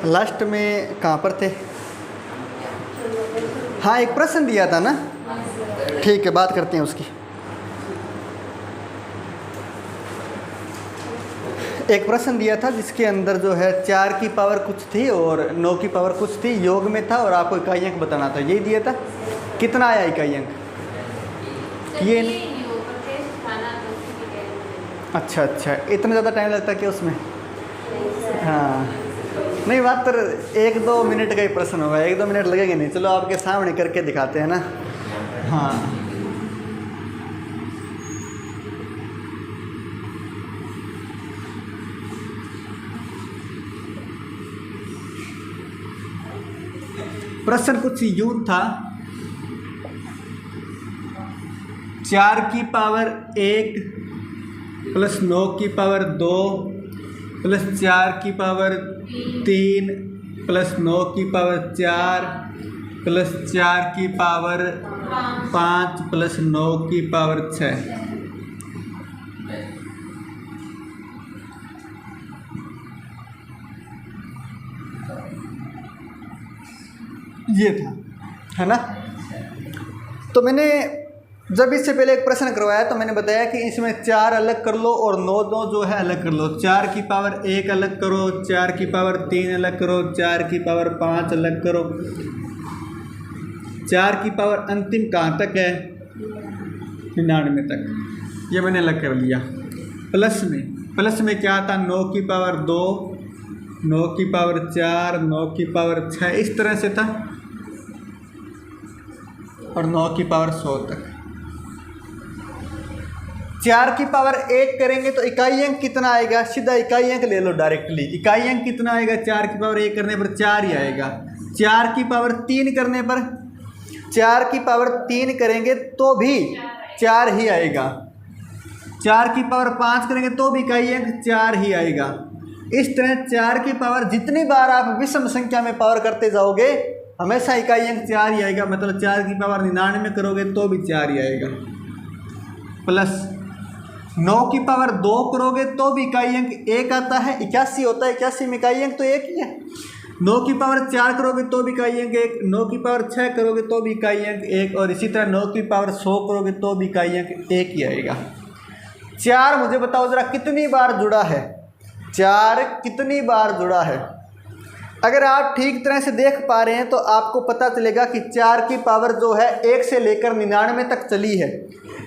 Last में कहाँ पर थे? हाँ, एक प्रश्न दिया था ना। ठीक है, बात करते हैं उसकी। एक प्रश्न दिया था जिसके अंदर जो है 4 की पावर कुछ थी और 9 की पावर कुछ थी, योग में था और आपको इकाई अंक बताना था। यही दिया था। कितना आया इकाई अंक? ये अच्छा, इतना ज़्यादा टाइम लगता है क्या उसमें? हाँ, नहीं, बात तो 1-2 मिनट का ही प्रश्न होगा, 1-2 मिनट लगेंगे नहीं। चलो आपके सामने करके दिखाते हैं ना। हाँ, प्रश्न कुछ यूं था, 4 की पावर 1 प्लस 9 की पावर 2 प्लस 4 की पावर 3 प्लस 9 की पावर 4 प्लस 4 की पावर 5 प्लस 9 की पावर 6। ये था, है ना। तो मैंने जब इससे पहले एक प्रश्न करवाया तो मैंने बताया कि इसमें 4 अलग कर लो और 9 जो है अलग कर लो। 4 की पावर 1 अलग करो, 4 की पावर 3 अलग करो, 4 की पावर 5 अलग करो। 4 की पावर अंतिम कहाँ तक है? 99 तक। ये मैंने अलग कर लिया। प्लस में क्या था? 9 की पावर 2, 9 की पावर 4, 9 की पावर 6, इस तरह से था, और 9 की पावर 100 तक। 4 की पावर 1 करेंगे तो इकाई अंक कितना आएगा? सीधा इकाई अंक ले लो डायरेक्टली। इकाई अंक कितना आएगा? 4 की पावर 1 करने पर 4 ही आएगा। 4 की पावर 3 करने पर, 4 की पावर 3 करेंगे तो भी 4 ही आएगा। 4 की पावर 5 करेंगे तो भी इकाई अंक 4 ही आएगा। इस तरह 4 की पावर जितनी बार आप विषम संख्या में पावर करते जाओगे हमेशा इकाई अंक 4 ही आएगा। मतलब 4 की पावर 99 करोगे तो भी 4 ही आएगा। प्लस 9 की पावर 2 करोगे तो भी इकाई अंक 1 आता है। 81 होता है, 81 में इकाई अंक तो 1 ही है। 9 की पावर 4 करोगे तो भी इकाई अंक 1, 9 की पावर 6 करोगे तो भी इकाई अंक 1, और इसी तरह 9 की पावर 100 करोगे तो भी इकाई अंक 1 ही आएगा। 4 मुझे बताओ जरा कितनी बार जुड़ा है? 4 कितनी बार जुड़ा है? अगर आप ठीक तरह से देख पा रहे हैं तो आपको पता चलेगा कि 4 की पावर जो है 1 से लेकर 99 तक चली है।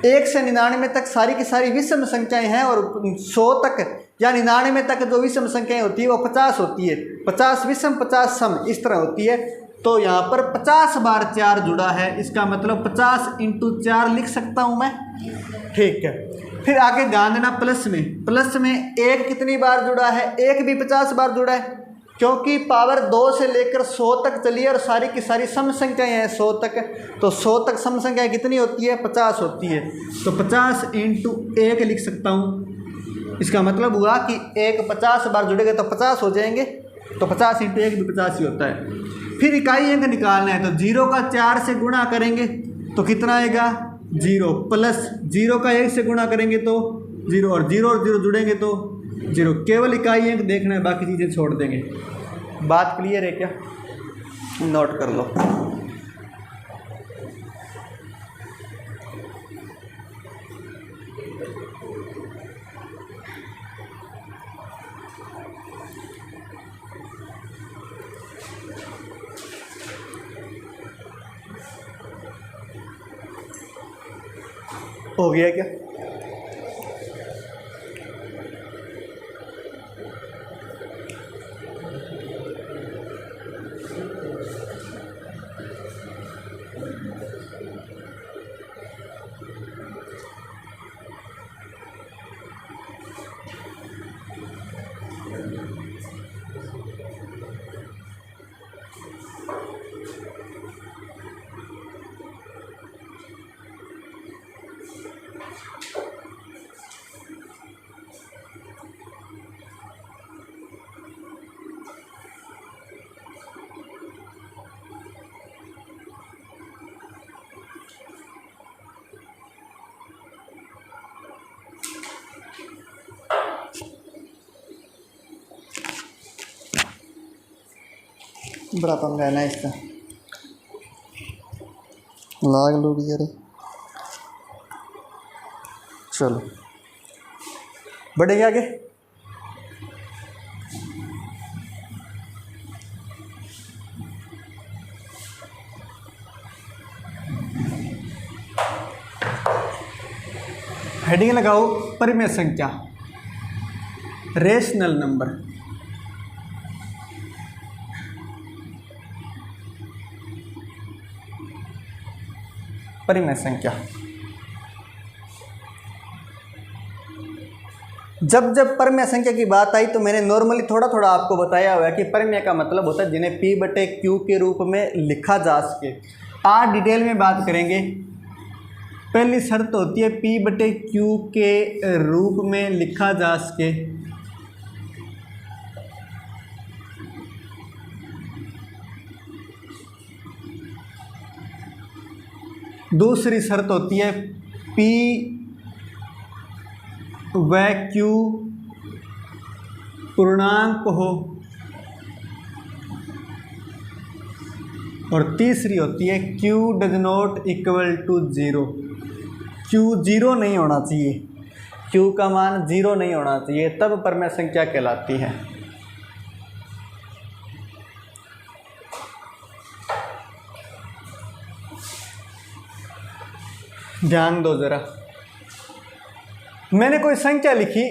1 से 99 तक सारी की सारी विषम संख्याएं हैं, और 100 तक या 99 तक जो विषम संख्याएं होती है वो 50 होती है। 50 विषम 50 सम इस तरह होती है। तो यहाँ पर 50 बार 4 जुड़ा है, इसका मतलब 50 × 4 लिख सकता हूँ मैं। ठीक है, फिर आगे ध्यान देना, प्लस में 1 कितनी बार जुड़ा है? 1 भी 50 बार जुड़ा है, क्योंकि पावर 2 से लेकर 100 तक चली है और सारी की सारी सम संख्याएं हैं 100 तक। तो 100 तक सम संख्याएं कितनी होती है? 50 होती है। तो 50 × 1 लिख सकता हूँ। इसका मतलब हुआ कि 1 50 बार जुड़ेगा तो 50 हो जाएंगे। तो 50 × 1 भी 50 ही होता है। फिर इकाई अंक निकालना है तो 0 का 4 से गुणा करेंगे तो कितना आएगा? 0, प्लस 0 का 1 से गुणा करेंगे तो 0, और 0 जुड़ेंगे तो 0। केवल इकाई अंक देखना है, बाकी चीज़ें छोड़ देंगे। बात क्लियर है क्या? नोट कर लो। हो गया क्या? बड़ा पंगा है ना इसका, लाग लोग यार। चलो बढ़ेंगे आगे। हेडिंग लगाओ परिमेय संख्या, रेशनल नंबर। परिमेय संख्या, जब परिमेय संख्या की बात आई तो मैंने नॉर्मली थोड़ा थोड़ा आपको बताया हुआ है कि परिमेय का मतलब होता है जिन्हें P/Q के रूप में लिखा जा सके। आज डिटेल में बात करेंगे। पहली शर्त होती है P/Q के रूप में लिखा जा सके। दूसरी शर्त होती है P व Q पूर्णांक हो, और तीसरी होती है Q does not equal to 0। Q 0 नहीं होना चाहिए, Q का मान 0 नहीं होना चाहिए, तब परिमेय संख्या कहलाती है। ध्यान दो जरा, मैंने कोई संख्या लिखी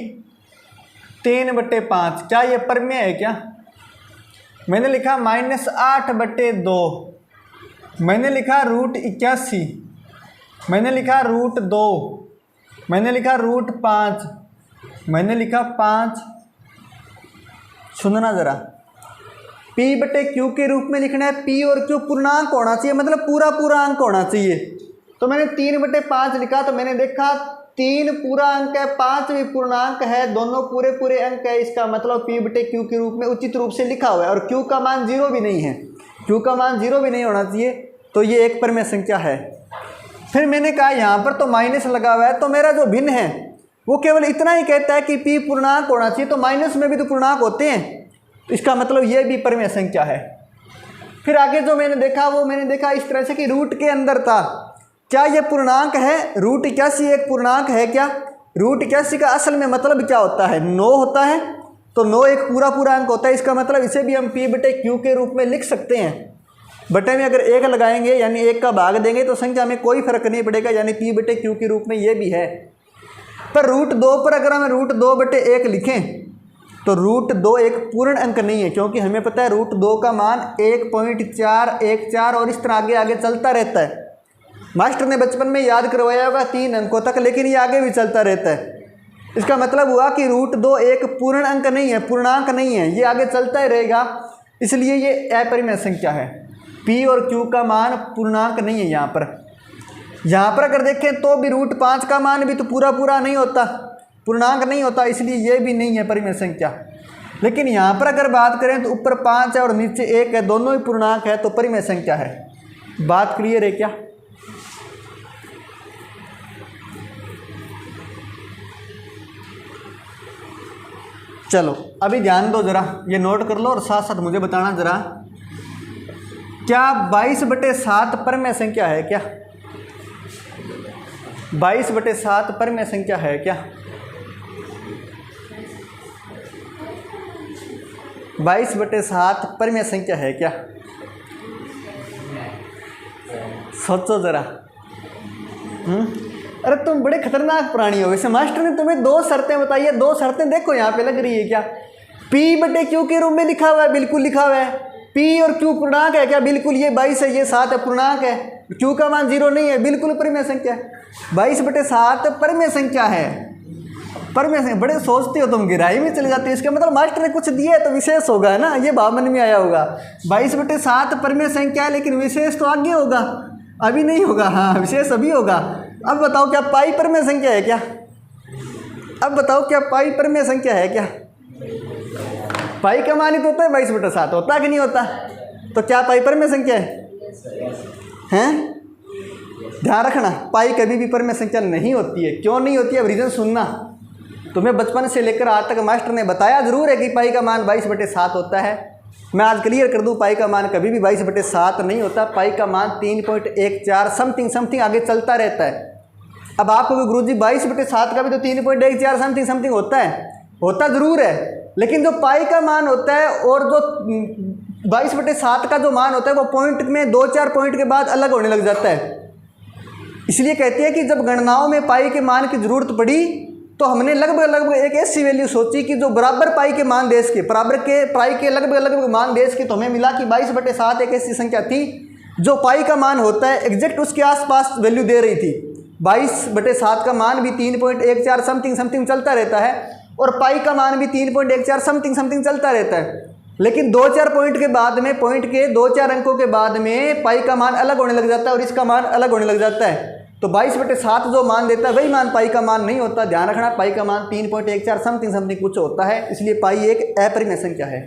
3/5, क्या ये परिमेय है क्या? मैंने लिखा -8/2, मैंने लिखा √81, मैंने लिखा √2, मैंने लिखा √5, मैंने लिखा 5। सुनना ज़रा, P/Q के रूप में लिखना है। P और Q पूर्णांक होना चाहिए, मतलब पूरा पूरा अंक होना चाहिए। तो मैंने 3/5 लिखा, तो मैंने देखा 3 पूरा अंक है, 5 भी पूर्णांक है, दोनों पूरे पूरे अंक है। इसका मतलब P/Q के रूप में उचित रूप से लिखा हुआ है, और Q का मान 0 भी नहीं है, Q का मान 0 भी नहीं होना चाहिए। तो ये एक परिमेय संख्या है। फिर मैंने कहा यहाँ पर तो माइनस लगा हुआ है, तो मेरा जो भिन्न है वो केवल इतना ही कहता है कि P पूर्णांक होना चाहिए, तो माइनस में भी तो पूर्णांक होते हैं, तो इसका मतलब ये भी परिमेय संख्या है। फिर आगे जो मैंने देखा वो मैंने देखा इस तरह से कि रूट के अंदर था, क्या ये पूर्णांक है? √81 एक पूर्णांक है क्या? √81 का असल में मतलब क्या होता है? 9 होता है, तो 9 एक पूरा पूरा अंक होता है। इसका मतलब इसे भी हम P/Q के रूप में लिख सकते हैं। बटे में अगर 1 लगाएंगे यानी 1 का भाग देंगे तो संख्या में कोई फर्क नहीं पड़ेगा, यानी P/Q के रूप में ये भी है। पर √2 पर अगर हम √2/1 लिखें तो √2 एक पूर्ण अंक नहीं है, क्योंकि हमें पता है √2 का मान 1.414 और इस तरह आगे आगे चलता रहता है। मास्टर ने बचपन में याद करवाया होगा 3 अंकों तक, लेकिन ये आगे भी चलता रहता है। इसका मतलब हुआ कि √2 एक पूर्ण अंक नहीं है, पूर्णांक नहीं है, ये आगे चलता ही रहेगा, इसलिए ये अपरिमेय संख्या है। P और Q का मान पूर्णांक नहीं है। यहाँ पर अगर देखें तो भी √5 का मान भी तो पूरा पूरा नहीं होता, पूर्णांक नहीं होता, इसलिए ये भी नहीं है परिमेय संख्या। लेकिन यहाँ पर अगर बात करें तो ऊपर 5 है और नीचे 1 है, दोनों ही पूर्णांक है, तो परिमेय संख्या है। बात क्लियर है क्या? चलो अभी ध्यान दो जरा, ये नोट कर लो और साथ साथ मुझे बताना जरा, क्या 22/7 परिमेय संख्या है क्या? 22/7 परिमेय संख्या है क्या? 22/7 परिमेय संख्या है क्या? सोचो जरा। अरे तुम बड़े खतरनाक प्राणी हो। वैसे मास्टर ने तुम्हें 2 शर्तें बताई है, 2 शर्तें देखो यहाँ पे लग रही है क्या? P/Q के रूप में लिखा हुआ है, बिल्कुल लिखा हुआ है। P और Q पूर्णांक है क्या? बिल्कुल, ये 22 है, ये 7 है, पूर्णांक है। Q का मान 0 नहीं है, बिल्कुल परिमेय संख्या है। 22/7 परिमेय संख्या है। परिमेय संख्या, बड़े सोचते हो तुम, गिराई में चले जाते हो। इसका मतलब मास्टर ने कुछ दिया है तो विशेष होगा, है ना, ये भाव मन में आया होगा। 22/7 परिमेय संख्या है, लेकिन विशेष तो आगे होगा, अभी नहीं होगा। हाँ, विशेष अभी होगा। अब बताओ क्या पाई परिमेय संख्या है क्या? अब बताओ क्या पाई परिमेय संख्या है क्या? पाई का मान ही तो होता है 22/7, होता कि नहीं होता? तो क्या पाई परिमेय संख्या है? हैं? ध्यान रखना, पाई कभी भी परिमेय संख्या नहीं होती है। क्यों नहीं होती है? अब रीजन सुनना। तुम्हें बचपन से लेकर आज तक मास्टर ने बताया जरूर है कि पाई का मान 22/7 होता है, मैं आज क्लियर कर दूं, पाई का मान कभी भी 22/7 नहीं होता। पाई का मान 3.14 समथिंग आगे चलता रहता है। अब आपको गुरुजी 22/7 का भी तो 3.14 समथिंग होता है, होता ज़रूर है, लेकिन जो पाई का मान होता है और जो 22/7 का जो मान होता है वो पॉइंट में 2-4 पॉइंट के बाद अलग होने लग जाता है। इसलिए कहते हैं कि जब गणनाओं में पाई के मान की ज़रूरत पड़ी तो हमने लगभग एक ऐसी वैल्यू सोची कि जो बराबर पाई के मान देश के बराबर के पाई के लगभग मान देश के, तो हमें मिला कि 22/7 एक ऐसी संख्या थी जो पाई का मान होता है एग्जैक्ट उसके आसपास वैल्यू दे रही थी। 22/7 का मान भी 3.14 समथिंग चलता रहता है और पाई का मान भी 3.14 समथिंग चलता रहता है, लेकिन 2-4 पॉइंट के बाद में, पॉइंट के 2-4 अंकों के बाद में पाई का मान अलग होने लग जाता है और इसका मान अलग होने लग जाता है। तो 22/7 जो मान देता है वही मान पाई का मान नहीं होता। ध्यान रखना, पाई का मान 3.14 समथिंग कुछ होता है, इसलिए पाई एक अपरिमेय संख्या है।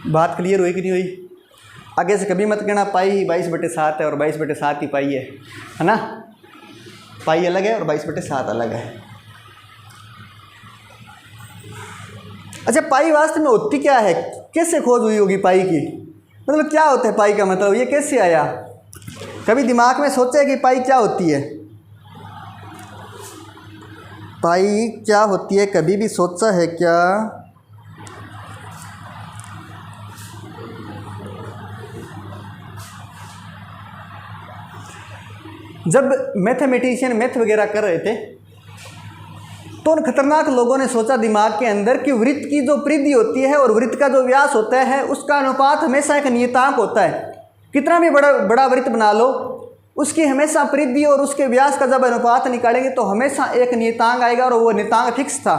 बात क्लियर हुई कि नहीं हुई? आगे से कभी मत कहना पाई 22/7 है और 22/7 ही पाई है ना? पाई अलग है और 22/7 अलग है। अच्छा, पाई वास्तव में होती क्या है? कैसे खोज हुई होगी पाई की? मतलब क्या होता है पाई का मतलब, ये कैसे आया? कभी दिमाग में सोचा है कि पाई क्या होती है? पाई क्या होती है, कभी भी सोचा है क्या? जब मैथमेटिशियन मैथ वगैरह कर रहे थे तो उन खतरनाक लोगों ने सोचा दिमाग के अंदर कि वृत्त की जो परिधि होती है और वृत्त का जो व्यास होता है उसका अनुपात हमेशा एक नियतांक होता है। कितना भी बड़ा वृत्त बना लो, उसकी हमेशा परिधि और उसके व्यास का जब अनुपात निकालेंगे तो हमेशा एक नियतांक आएगा और वो नियतांक फिक्स था।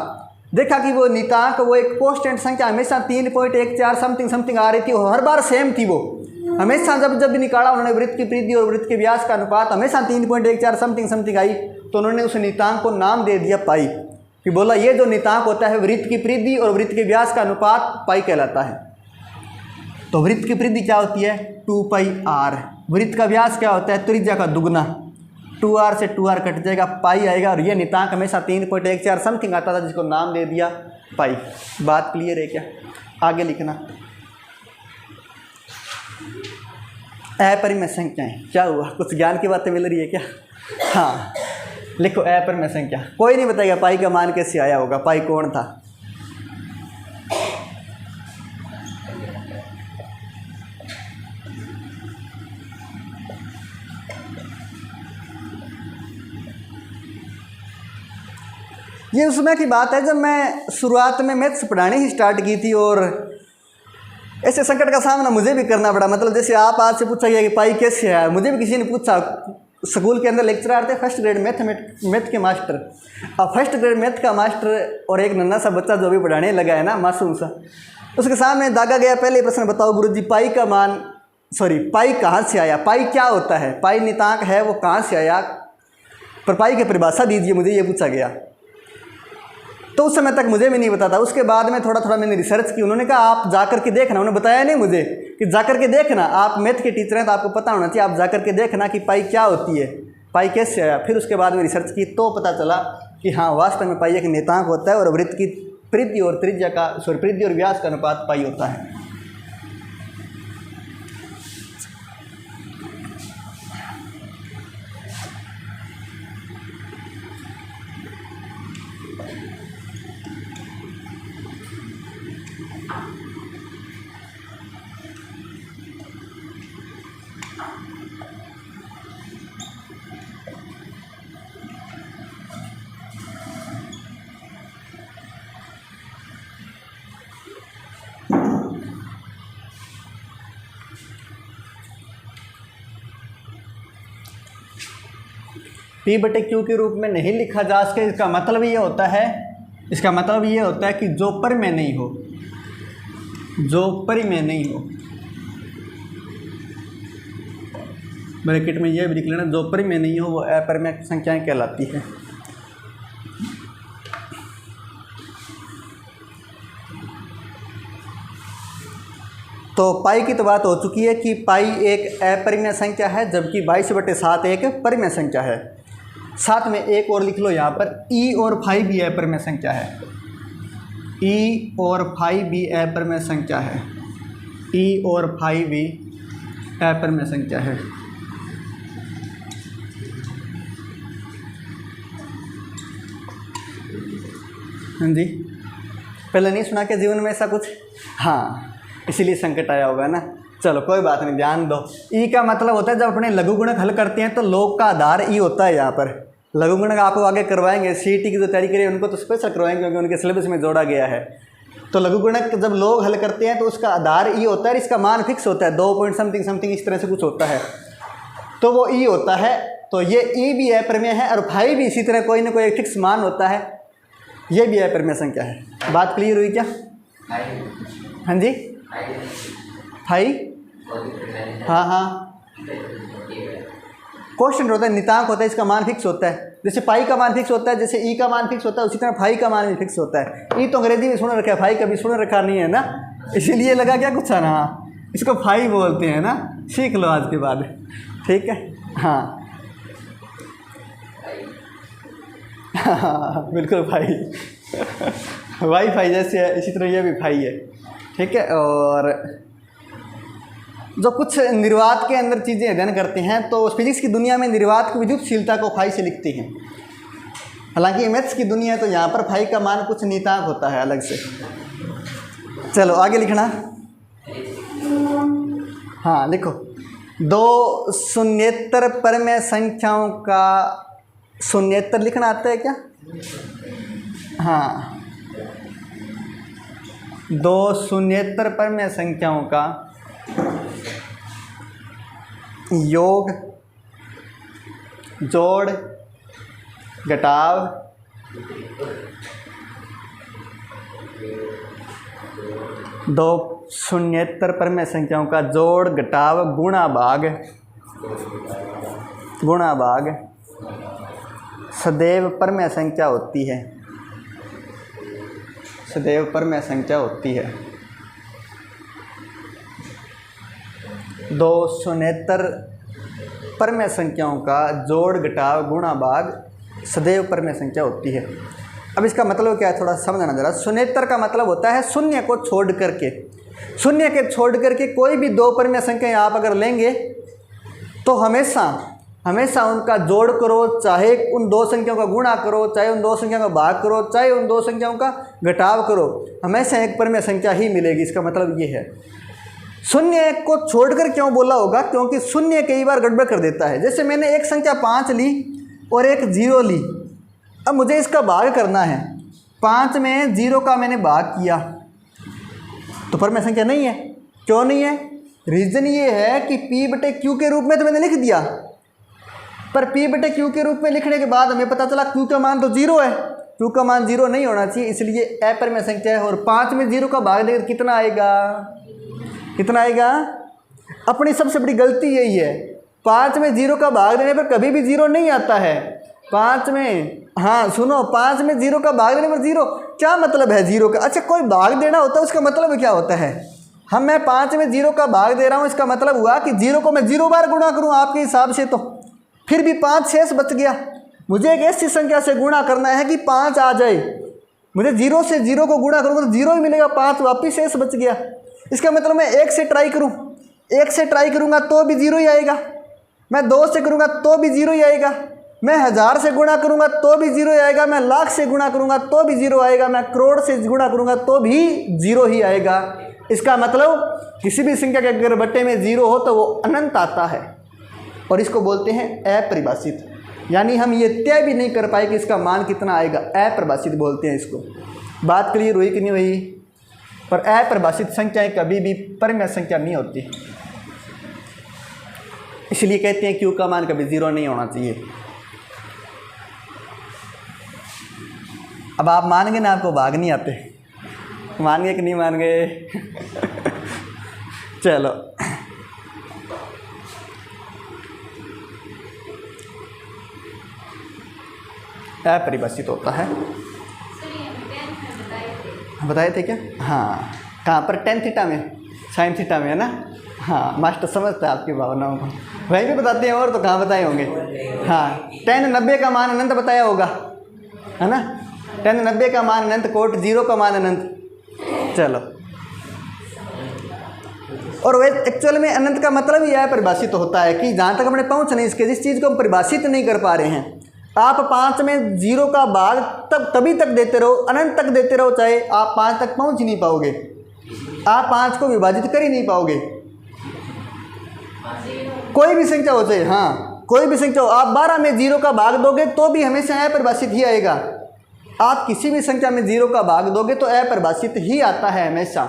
देखा कि वो नियतांक, वो एक कांस्टेंट संख्या हमेशा 3.14 समथिंग आ रही थी और हर बार सेम थी। वो हमेशा जब भी निकाला उन्होंने वृत्त की परिधि और वृत्त के व्यास का अनुपात हमेशा 3.14 समथिंग आई, तो उन्होंने उस नियतांक को नाम दे दिया पाई। कि बोला ये जो नियतांक होता है वृत्त की परिधि और वृत्त के व्यास का अनुपात पाई कहलाता है। तो वृत्त की परिधि क्या होती है? 2πr। वृत्त का व्यास क्या होता है? त्रिज्या का दुगना। 2r से 2r कट जाएगा, पाई आएगा और ये नियतांक हमेशा 3.14 समथिंग आता था, जिसको नाम दे दिया पाई। बात क्लियर है क्या? आगे लिखना, अपरिमेय संख्याएं। क्या हुआ, कुछ ज्ञान की बातें मिल रही है क्या? हाँ, लिखो अपरिमेय संख्या। कोई नहीं बताएगा पाई का मान कैसे आया होगा, पाई कौन था? ये उस समय की बात है जब मैं शुरुआत में मैथ्स पढ़ाने ही स्टार्ट की थी और ऐसे संकट का सामना मुझे भी करना पड़ा। मतलब जैसे आप आज से पूछा गया कि पाई कैसे है, मुझे भी किसी ने पूछा। स्कूल के अंदर लेक्चरर थे फर्स्ट ग्रेड मैथ के मास्टर। अब फर्स्ट ग्रेड मैथ का मास्टर और एक नन्हा सा बच्चा जो भी पढ़ाने लगा है ना, मासूम सा, उसके सामने दागा गया पहले प्रश्न, बताओ गुरुजी पाई का मान, पाई कहाँ से आया? पाई क्या होता है? पाई नियतांक है, वो कहाँ से आया? पर पाई की परिभाषा दीजिए, मुझे ये पूछा गया। तो उस समय तक मुझे भी नहीं पता था। उसके बाद में थोड़ा मैंने रिसर्च की। उन्होंने कहा आप जाकर के देखना, उन्होंने बताया नहीं मुझे कि जाकर के देखना, आप मैथ के टीचर हैं तो आपको पता होना चाहिए, आप जाकर के देखना कि पाई क्या होती है, पाई कैसे आया। फिर उसके बाद में रिसर्च की तो पता चला कि हाँ वास्तव में पाई एक नियतांक होता है और वृत्त की परिधि और त्रिज्या का परिधि और व्यास का अनुपात पाई होता है। P/Q के रूप में नहीं लिखा जा सके। इसका मतलब ये होता है, कि जो परिमेय नहीं हो, ब्रैकेट में ये भी लिख लेना, जो परिमेय नहीं हो वो अपरिमेय संख्याएं कहलाती है। तो पाई की तो बात हो चुकी है कि पाई एक अपरिमेय संख्या है, जबकि 22/7 एक परिमेय संख्या है। साथ में एक और लिख लो यहाँ पर, ई और फाई भी अपरिमेय संख्या है। ई और फाई भी अपरिमेय संख्या है। ई और फाई भी अपरिमेय संख्या है। हाँ जी, पहले नहीं सुना क्या जीवन में ऐसा कुछ? हाँ, इसीलिए संकट आया होगा ना। चलो कोई बात नहीं, ध्यान दो। ई का मतलब होता है जब अपने लघुगुणक हल करते हैं तो लॉग का आधार ई होता है। यहाँ पर लघुगुणक आपको आगे करवाएंगे, सीईटी की जो तैयारी करिए उनको तो स्पेशल करवाएंगे क्योंकि उनके सिलेबस में जोड़ा गया है। तो लघुगुणक जब लॉग हल करते हैं तो उसका आधार ई होता है, इसका मान फिक्स होता है 2 पॉइंट समथिंग समथिंग इस तरह से कुछ होता है, तो वो ई होता है। तो ये ई भी अपरिमेय है और फाई भी इसी तरह कोई ना कोई फिक्स मान होता है, ये भी अपरिमेय संख्या है। बात क्लियर हुई क्या? हाँ जी, फाई, हाँ हाँ, क्वेश्चन होता है, नितांक होता है, इसका मान फिक्स होता है। जैसे पाई का मान फिक्स होता है, जैसे ई का मान फिक्स होता है, उसी तरह फाई का मान भी फिक्स होता है। ई तो अंग्रेजी में सुन रखा है, फाई कभी सुन रखा नहीं है ना, इसीलिए लगा क्या कुछ है ना, इसको फाई बोलते हैं ना, सीख लो आज के बाद, ठीक है। हाँ हाँ बिल्कुल फाई, वाईफाई जैसे है इसी तरह ये भी फाई है, ठीक है। और जो कुछ निर्वात के अंदर चीज़ें अध्ययन करते हैं तो फिजिक्स की दुनिया में निर्वात की विद्युतशीलता को फाई से लिखते हैं, हालांकि मैथ्स की दुनिया है तो यहाँ पर फाई का मान कुछ नियतांक होता है अलग से। चलो आगे लिखना। हाँ लिखो, दो शून्येतर परमेय संख्याओं का, शून्येतर लिखना आता है क्या? हाँ, दो शून्येतर परमेय संख्याओं का योग, जोड़, घटाव, दो शून्येतर परमेय संख्याओं का जोड़, घटाव, गुणा भाग सदैव परमेय संख्या होती है, सदैव परमेय संख्या होती है। दो शून्येतर परमेय संख्याओं का जोड़, घटाव, गुणा भाग सदैव परमेय संख्या होती है। अब इसका मतलब क्या है थोड़ा समझना जरा। शून्येतर का मतलब होता है शून्य को छोड़ करके, शून्य के छोड़ करके कोई भी दो परमेय संख्या आप अगर लेंगे तो हमेशा उनका जोड़ करो, चाहे उन दो संख्याओं का गुणा करो, चाहे उन दो संख्याओं का भाग करो, चाहे उन दो संख्याओं का घटाव करो, हमेशा एक परमेय संख्या ही मिलेगी। इसका मतलब ये है। शून्य को छोड़कर क्यों बोला होगा? क्योंकि शून्य कई बार गड़बड़ कर देता है। जैसे मैंने एक संख्या 5 ली और एक 0 ली, अब मुझे इसका भाग करना है, 5 में 0 का मैंने भाग किया तो परमेय संख्या नहीं है। क्यों नहीं है? रीज़न ये है कि P/Q के रूप में तो मैंने लिख दिया, पर P/Q के रूप में लिखने के बाद हमें पता चला Q का मान तो 0 है, Q का मान 0 नहीं होना चाहिए, इसलिए अपरिमेय संख्या है। और 5 में 0 का भाग देकर कितना आएगा? अपनी सबसे बड़ी गलती यही है, 5 में 0 का भाग देने पर कभी भी 0 नहीं आता है। 5 में, हाँ सुनो, 5 में 0 का भाग देने पर 0, क्या मतलब है 0 का? अच्छा, कोई भाग देना होता है, उसका मतलब क्या होता है? मैं 5 में 0 का भाग दे रहा हूँ, इसका मतलब हुआ कि 0 को मैं 0 बार गुणा करूँ आपके हिसाब से, तो फिर भी 5 शेष बच गया। मुझे एक ऐसी संख्या से गुणा करना है कि 5 आ जाए, मुझे 0 से 0 को गुणा करूँगा तो 0 ही मिलेगा, 5 वापिस शेष बच गया। इसका मतलब मैं 1 से ट्राई करूँ, 1 से ट्राई करूँगा तो भी 0 ही आएगा, मैं 2 से करूँगा तो भी 0 ही आएगा, मैं 1000 से गुणा करूँगा तो भी 0 ही आएगा, मैं लाख से गुणा करूँगा तो भी 0 आएगा, मैं करोड़ से गुणा करूँगा तो भी 0 ही आएगा। इसका मतलब किसी भी संख्या के अगर बट्टे में 0 हो तो वो अनंत आता है, और इसको बोलते हैं अपरिभाषित। यानी हम ये तय भी नहीं कर पाए कि इसका मान कितना आएगा, अपरिभाषित बोलते हैं इसको। बात क्लियर हुई कि नहीं हुई? पर अपरिभाषित संख्याएं कभी भी परमेय संख्या नहीं होती, इसलिए कहते हैं Q का मान कभी 0 नहीं होना चाहिए। अब आप मान गए ना, आपको भाग नहीं आते, मान गए कि नहीं मान गए? चलो अपरिभाषित होता है, बताए थे क्या? हाँ, कहाँ पर? tan थीटा में। साइन थीटा में है ना। हाँ, मास्टर समझता है आपकी भावनाओं को, वहीं भी बताते हैं, और तो कहाँ बताए होंगे। हाँ, tan 90 का मान अनंत बताया होगा, है ना। tan 90 का मान अनंत, कोट 0 का मान अनंत। चलो, और वे एक्चुअल में अनंत का मतलब यह परिभाषित होता है कि जहाँ तक हमने पहुँच नहीं इसके, जिस चीज़ को हम परिभाषित नहीं कर पा रहे हैं, आप 5 में 0 का भाग तभी तक देते रहो, अनंत तक देते रहो, चाहे आप 5 तक पहुँच ही नहीं पाओगे, आप 5 को विभाजित कर ही नहीं पाओगे। कोई भी संख्या हो चाहे, हाँ कोई भी संख्या हो, आप 12 में 0 का भाग दोगे तो भी हमेशा अपरिभाषित ही आएगा। आप किसी भी संख्या में 0 का भाग दोगे तो अपरिभाषित ही आता है हमेशा।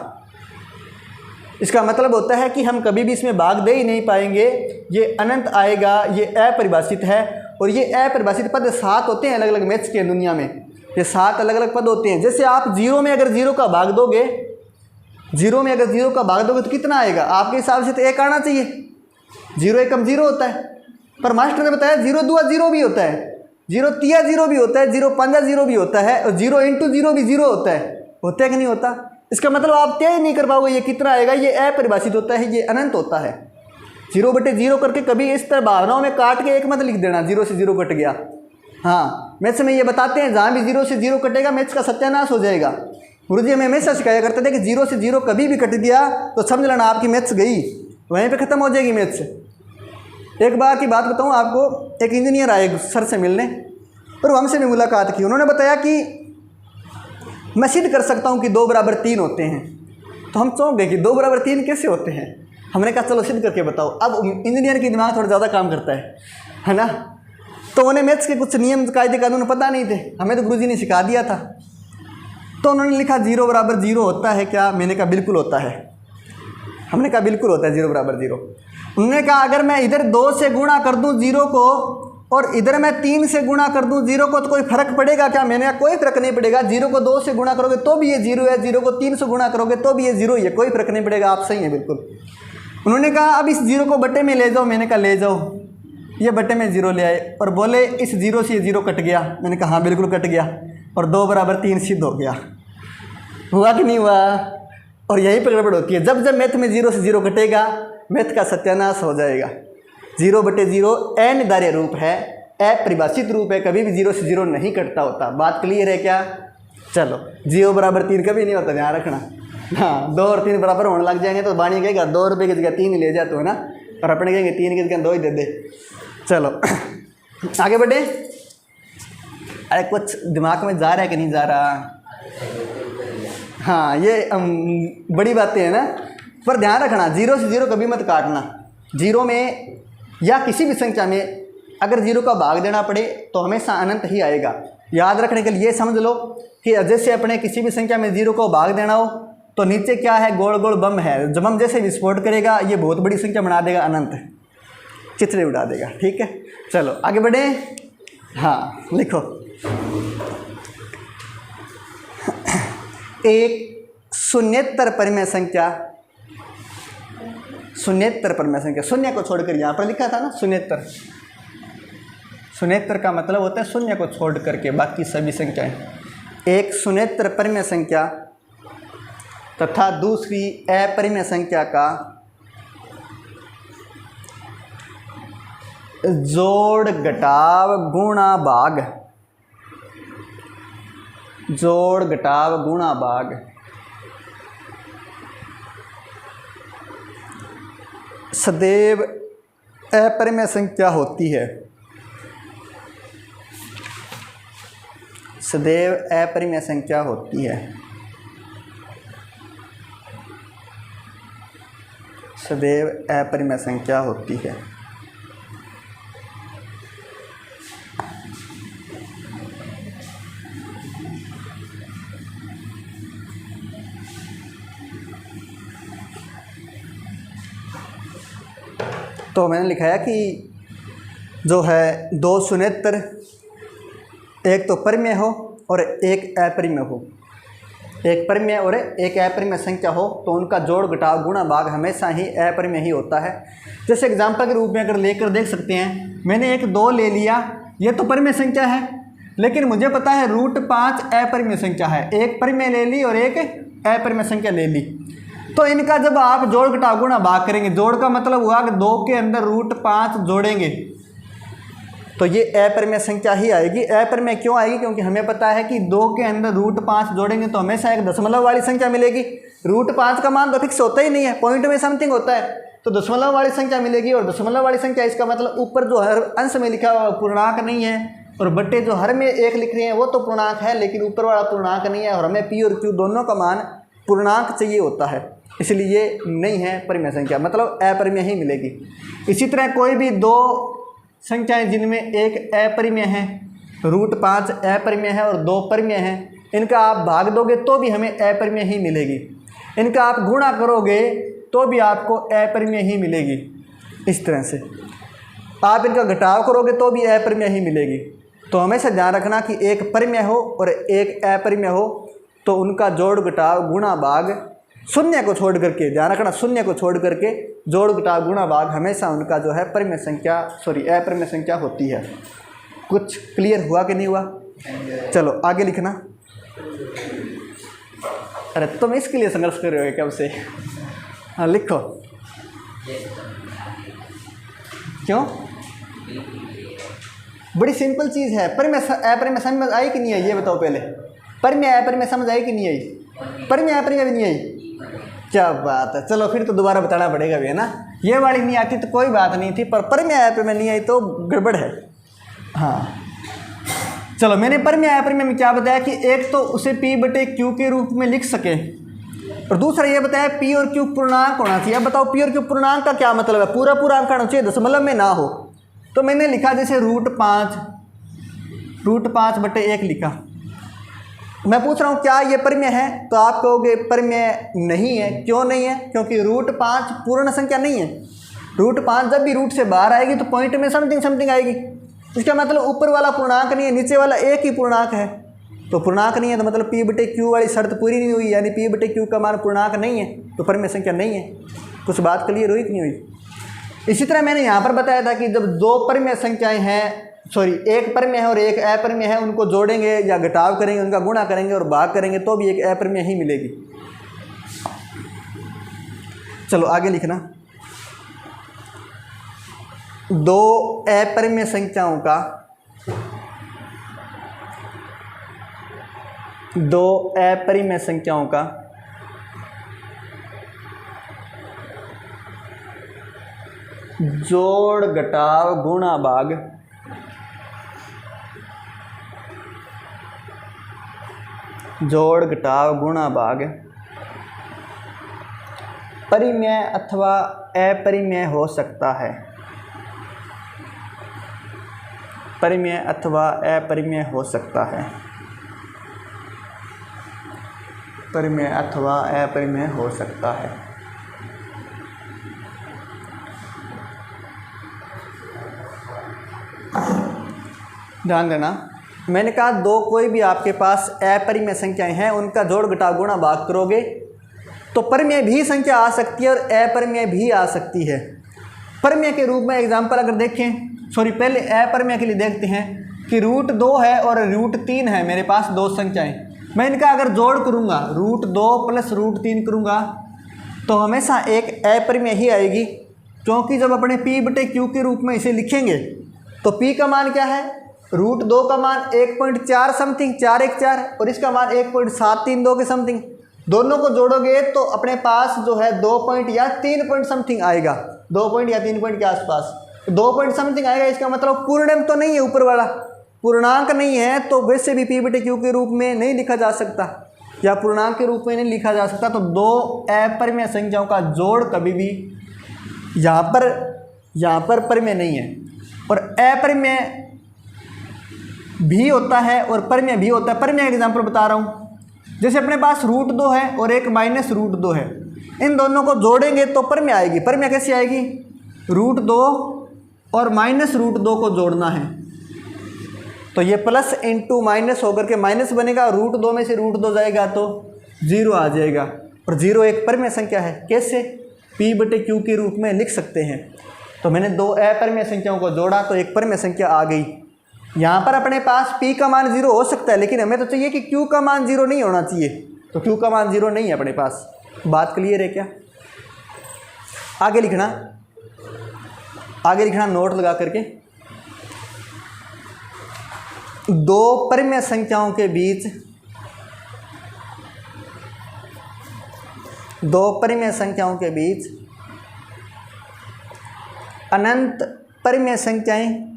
इसका मतलब होता है कि हम कभी भी इसमें भाग दे ही नहीं पाएंगे, ये अनंत आएगा, ये अपरिभाषित है। और ये अपरिभाषित पद 7 होते हैं अलग अलग मैथ्स के दुनिया में, ये 7 अलग अलग पद होते हैं। जैसे आप 0 में अगर 0 का भाग दोगे, 0 में अगर 0 का भाग दोगे तो कितना आएगा आपके हिसाब से? तो 1 आना चाहिए। 0 एकम 0 होता है, पर मास्टर ने बताया 0 दूआ 0 भी होता है, 0 तिया 0 भी होता है, 0 पंजा 0 भी होता है, और 0 इंटू 0 भी 0 होता है कि नहीं होता? इसका मतलब आप तय नहीं कर पाओगे ये कितना आएगा, ये अपरिभाषित होता है, ये अनंत होता है। 0/0 करके कभी इस तरह भावनाओं में काट के 1 मत लिख देना, 0 से 0 कट गया। हाँ, मैथ्स में ये बताते हैं जहाँ भी 0 से 0 कटेगा मैथ्स का सत्यानाश हो जाएगा। गुरुजी हमें हमेशा सिखाया करते थे कि 0 से 0 कभी भी कट गया तो समझ लेना आपकी मैथ्स गई, वहीं पे ख़त्म हो जाएगी मैथ्स। एक बार की बात बताऊँ आपको, एक इंजीनियर आए सर से मिलने और हमसे भी मुलाकात की। उन्होंने बताया कि मैं सिद्ध कर सकता हूँ कि 2 बराबर 3 होते हैं। तो हम चौंक गए कि 2 बराबर 3 कैसे होते हैं। हमने कहा चलो सिद्ध करके बताओ। अब इंजीनियर की दिमाग थोड़ा ज़्यादा काम करता है ना। तो उन्हें मैथ्स के कुछ नियम कायदे कानून पता नहीं थे, हमें तो गुरुजी ने सिखा दिया था। तो उन्होंने लिखा 0 बराबर 0 होता है क्या? मैंने कहा बिल्कुल होता है। हमने कहा बिल्कुल होता है 0 बराबर 0। उन्होंने कहा अगर मैं इधर 2 से गुणा कर दूं 0 को और इधर मैं 3 से गुणा कर दूं 0 को तो कोई फर्क पड़ेगा क्या? मैंने कहा कोई फर्क नहीं पड़ेगा। 0 को 2 से गुणा करोगे तो भी ये 0 है, 0 को 3 से गुणा करोगे तो भी ये 0 ही है, कोई फर्क नहीं पड़ेगा। आप सही है बिल्कुल। उन्होंने कहा अब इस 0 को बट्टे में ले जाओ। मैंने कहा ले जाओ। ये बट्टे में 0 ले आए और बोले इस 0 से ये 0 कट गया। मैंने कहा हाँ बिल्कुल कट गया और 2 बराबर 3 सिद्ध हो गया। हुआ कि नहीं हुआ? और यही पर गड़बड़ होती है। जब जब मैथ में 0 से 0 कटेगा मैथ का सत्यानाश हो जाएगा। 0/0 अनिर्धार्य रूप है, अपरिभाषित रूप है, कभी भी 0 से 0 नहीं कटता होता। बात क्लियर है क्या? चलो 0 बराबर 3 कभी नहीं होता, ध्यान रखना। हाँ 2 और 3 बराबर होने लग जाएंगे तो बाणी कहेगा 2 रुपये की जगह 3 ही ले जाते हो ना, और अपने कहेंगे 3 की जगह 2 ही दे दे। चलो आगे बढ़े। अरे कुछ दिमाग में जा रहा है कि नहीं जा रहा? हाँ ये बड़ी बातें हैं ना, पर ध्यान रखना 0 से 0 कभी मत काटना। 0 में या किसी भी संख्या में अगर 0 का भाग देना पड़े तो हमेशा अनंत ही आएगा। याद रखने के लिए समझ लो कि जैसे अपने किसी भी संख्या में 0 को भाग देना हो तो नीचे क्या है, गोल गोल बम है। जब हम जैसे विस्फोट करेगा ये बहुत बड़ी संख्या बना देगा, अनंत चित्रे उड़ा देगा। ठीक है, चलो आगे बढ़े। हाँ लिखो, एक शून्येतर परिमेय संख्या, शून्येतर परिमेय संख्या, शून्य को छोड़कर यहाँ पर लिखा था ना शून्येतर। शून्येतर का मतलब होता है शून्य को छोड़ करके बाकी सभी संख्याएं। एक शून्येतर परिमेय संख्या तथा दूसरी अपरिमेय संख्या का जोड़ घटाव गुणा भाग, जोड़ घटाव गुणा भाग सदैव अपरिमेय संख्या होती है। सदैव अपरिमेय संख्या होती है। सदैव अपरिमेय संख्या होती है। तो मैंने लिखा है कि जो है 2 शून्येतर, एक तो परिमेय हो और एक अपरिमेय हो, एक परिमेय और एक अपरिमेय संख्या हो तो उनका जोड़ घटाव गुणा भाग हमेशा ही अपरिमेय ही होता है। जैसे एग्जाम्पल के रूप में अगर लेकर देख सकते हैं, मैंने एक 2 ले लिया, ये तो परिमेय संख्या है, लेकिन मुझे पता है √5 अपरिमेय संख्या है। एक परिमेय ले ली और एक अपरिमेय संख्या ले ली। तो इनका जब आप जोड़ घटाव गुणा भाग करेंगे, जोड़ का मतलब हुआ कि 2 के अंदर √5 जोड़ेंगे तो ये अपरिमेय संख्या ही आएगी। अपरिमेय क्यों आएगी? क्योंकि हमें पता है कि 2 के अंदर √5 जोड़ेंगे तो हमेशा एक दशमलव वाली संख्या मिलेगी। √5 का मान तो फिक्स होता ही नहीं है, पॉइंट में समथिंग होता है, तो दशमलव वाली संख्या मिलेगी। और दशमलव वाली संख्या इसका मतलब ऊपर जो हर अंश में लिखा हुआ पूर्णांक नहीं है, और बट्टे जो हर में 1 लिख रहे हैं वो तो पूर्णांक है, लेकिन ऊपर वाला पूर्णांक नहीं है। और हमें पी और क्यू दोनों का मान पूर्णांक चाहिए होता है, इसलिए ये नहीं है परिमेय संख्या, मतलब अपरिमेय ही मिलेगी। इसी तरह कोई भी 2 संख्याएं जिनमें एक अपरिमेय है, √5 अपरिमेय है और 2 परिमेय है, इनका आप भाग दोगे तो भी हमें अपरिमेय ही मिलेगी। इनका आप गुणा करोगे तो भी आपको अपरिमेय ही मिलेगी। इस तरह से आप इनका घटाव करोगे तो भी अपरिमेय ही मिलेगी। तो हमेशा ध्यान रखना कि एक परिमेय हो और एक अपरिमेय हो तो उनका जोड़ घटाव गुणा भाग शून्य को छोड़ करके, ध्यान रखना शून्य को छोड़ करके जोड़ घटाव गुणा भाग हमेशा उनका जो है परिमेय संख्या अपरिमेय संख्या होती है। कुछ क्लियर हुआ कि नहीं हुआ? चलो आगे लिखना। अरे तुम इसके लिए संघर्ष कर रहे हो कब से? हाँ लिखो। क्यों? बड़ी सिंपल चीज़ है। परिमेय अपरिमेय समझ आई कि नहीं आई ये बताओ पहले। परिमेय अपरिमेय समझ आई कि नहीं आई? परिमेय अपरिमेय भी नहीं आई? क्या बात है, चलो फिर तो दोबारा बताना पड़ेगा भी, है ना। ये वाली नहीं आती तो कोई बात नहीं थी, पर परिमेय अपरिमेय नहीं आई तो गड़बड़ है। हाँ चलो, मैंने परिमेय अपरिमेय में क्या बताया कि एक तो उसे P/Q के रूप में लिख सके, और दूसरा ये बताया P और Q पूर्णांक होना चाहिए। अब बताओ P और Q पूर्णांक का क्या मतलब है? पूरा पूरा अंक होना चाहिए, दशमलव में ना हो। तो मैंने लिखा जैसे √5/1 लिखा। मैं पूछ रहा हूँ क्या ये परिमेय है? तो आप कहोगे परिमेय नहीं है। क्यों नहीं है? क्योंकि √5 पूर्ण संख्या नहीं है। √5 जब भी रूट से बाहर आएगी तो पॉइंट में समथिंग आएगी। इसका मतलब ऊपर वाला पूर्णांक नहीं है, नीचे वाला एक ही पूर्णांक है। तो पूर्णांक नहीं है तो मतलब P/Q वाली शर्त पूरी नहीं हुई, यानी P/Q का मान पूर्णांक नहीं है तो परिमेय संख्या नहीं है। कुछ बात क्लियर हुई कि नहीं हुई? इसी तरह मैंने यहाँ पर बताया था कि जब 2 परिमेय संख्याएं हैं, एक परिमेय है और एक अपरिमेय है, उनको जोड़ेंगे या घटाव करेंगे, उनका गुणा करेंगे और भाग करेंगे तो भी एक अपरिमेय ही मिलेगी। चलो आगे लिखना। 2 अपरिमेय संख्याओं का जोड़ घटाव गुणा भाग परिमेय अथवा अपरिमेय हो सकता है। परिमेय अथवा अपरिमेय हो सकता है। परिमेय अथवा अपरिमेय हो सकता है। ध्यान देना, मैंने कहा 2 कोई भी आपके पास अपरिमेय संख्याएं हैं, उनका जोड़ घटाव गुणा भाग करोगे तो परिमेय भी संख्या आ सकती है और अपरिमेय भी आ सकती है। परिमेय के रूप में एग्जाम्पल अगर देखें, पहले अपरिमेय के लिए देखते हैं कि √2 है और √3 है, मेरे पास 2 संख्याएं। मैं इनका अगर जोड़ करूँगा, √2 + √3 करूँगा तो हमेशा एक अपरिमेय ही आएगी, क्योंकि जब अपने P/Q के रूप में इसे लिखेंगे तो P का मान क्या है? √2 का मान 1.4 समथिंग, 4 1 4, और इसका मान 1.732 के समथिंग। दोनों को जोड़ोगे तो अपने पास जो है 2 पॉइंट या 3 पॉइंट समथिंग आएगा, 2 पॉइंट या 3 पॉइंट के आसपास 2 पॉइंट समथिंग आएगा। इसका मतलब पूर्णांक तो नहीं है, ऊपर वाला पूर्णांक नहीं है, तो वैसे भी P/Q के रूप में नहीं लिखा जा सकता या पूर्णांक के रूप में नहीं लिखा जा सकता। तो 2 अपरिमेय संख्याओं का जोड़ कभी भी यहाँ पर परिमेय नहीं है, और अपरिमेय भी होता है और परिमेय भी होता है। परिमेय एग्जाम्पल बता रहा हूँ, जैसे अपने पास √2 है और एक -√2 है, इन दोनों को जोड़ेंगे तो परिमेय आएगी। परिमेय कैसी आएगी? √2 और -√2 को जोड़ना है तो ये प्लस इंटू माइनस होकर के माइनस बनेगा, √2 में से √2 जाएगा तो 0 आ जाएगा, और 0 एक परिमेय संख्या है। कैसे? P/Q के रूप में लिख सकते हैं। तो मैंने 2 अपरिमेय संख्याओं को जोड़ा तो एक परिमेय संख्या आ गई। यहाँ पर अपने पास P का मान 0 हो सकता है, लेकिन हमें तो चाहिए कि Q का मान 0 नहीं होना चाहिए, तो Q का मान 0 नहीं है अपने पास। बात क्लियर है क्या? आगे लिखना नोट लगा करके। दो परिमेय संख्याओं के बीच अनंत परिमेय संख्याएं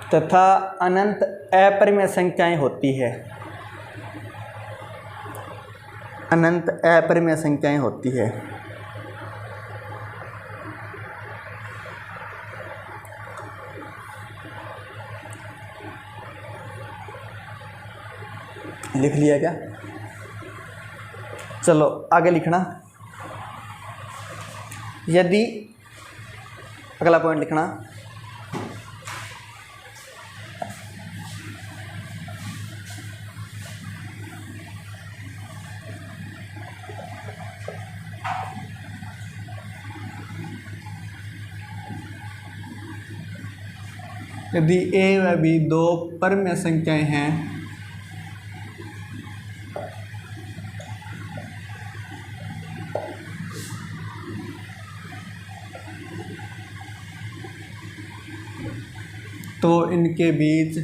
तथा अनंत अपरिमेय संख्याएं होती है। अनंत अपरिमेय संख्याएं होती है। लिख लिया क्या? चलो आगे लिखना। यदि अगला पॉइंट लिखना, यदि a व b दो परिमेय संख्याएं हैं तो इनके बीच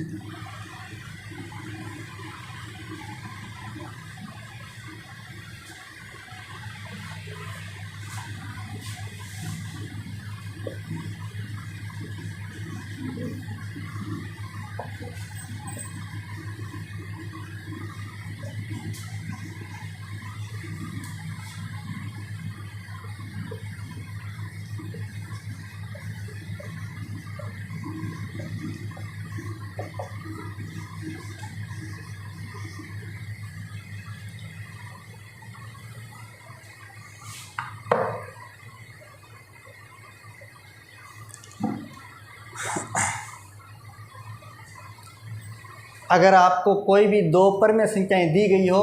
अगर आपको कोई भी दो परिमेय संख्याएं दी गई हो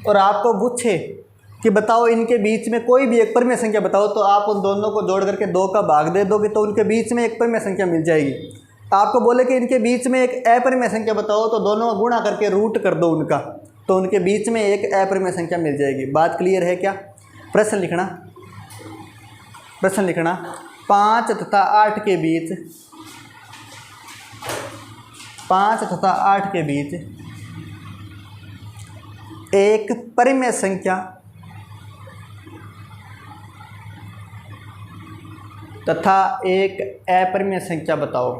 और आपको पूछे कि बताओ इनके बीच में कोई भी एक परिमेय संख्या बताओ, तो आप उन दोनों को जोड़ करके 2 का भाग दे दोगे तो उनके बीच में एक परिमेय संख्या मिल जाएगी। आपको बोले कि इनके बीच में एक अपरिमेय संख्या बताओ, तो दोनों को गुणा करके रूट कर दो उनका, तो उनके बीच में एक अपरिमेय संख्या मिल जाएगी। बात क्लियर है क्या? प्रश्न लिखना 5 तथा 8 के बीच 5 तथा 8 के बीच एक परिमेय संख्या तथा एक अपरिमेय संख्या बताओ।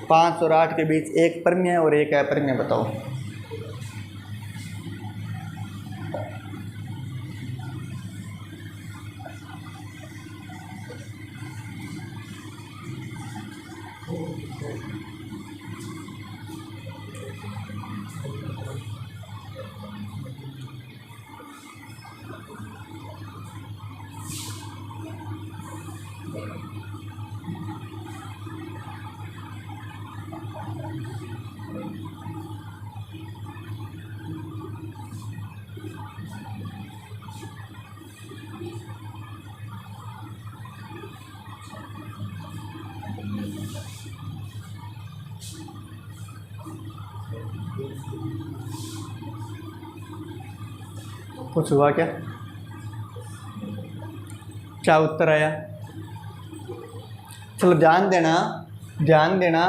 5 और 8 के बीच एक परिमेय और एक अपरिमेय बताओ। कुछ हुआ क्या? क्या उत्तर आया? चलो ध्यान देना।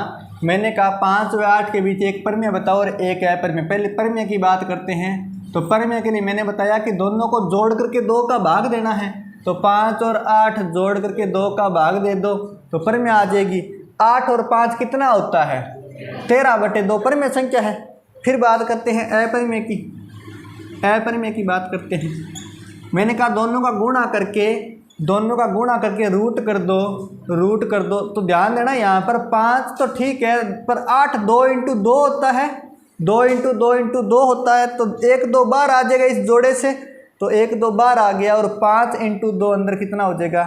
मैंने कहा 5 और 8 के बीच एक परिमेय बताओ और एक अपरिमेय। पहले परिमेय की बात करते हैं। तो परिमेय के लिए मैंने बताया कि दोनों को जोड़ करके 2 का भाग देना है। तो 5 और 8 जोड़ करके 2 का भाग दे दो तो परिमेय आ जाएगी। 8 और 5 कितना होता है? 13/2 परिमेय संख्या है। फिर बात करते हैं अपरिमेय की बात करते हैं। मैंने कहा दोनों का गुणा करके रूट कर दो। तो ध्यान देना यहाँ पर 5 तो ठीक है, पर 8 2 × 2 होता है। 2 होता है तो 1 2 बार आ जाएगा इस जोड़े से, तो 1 2 बार आ गया, और 5 × 2 अंदर कितना हो जाएगा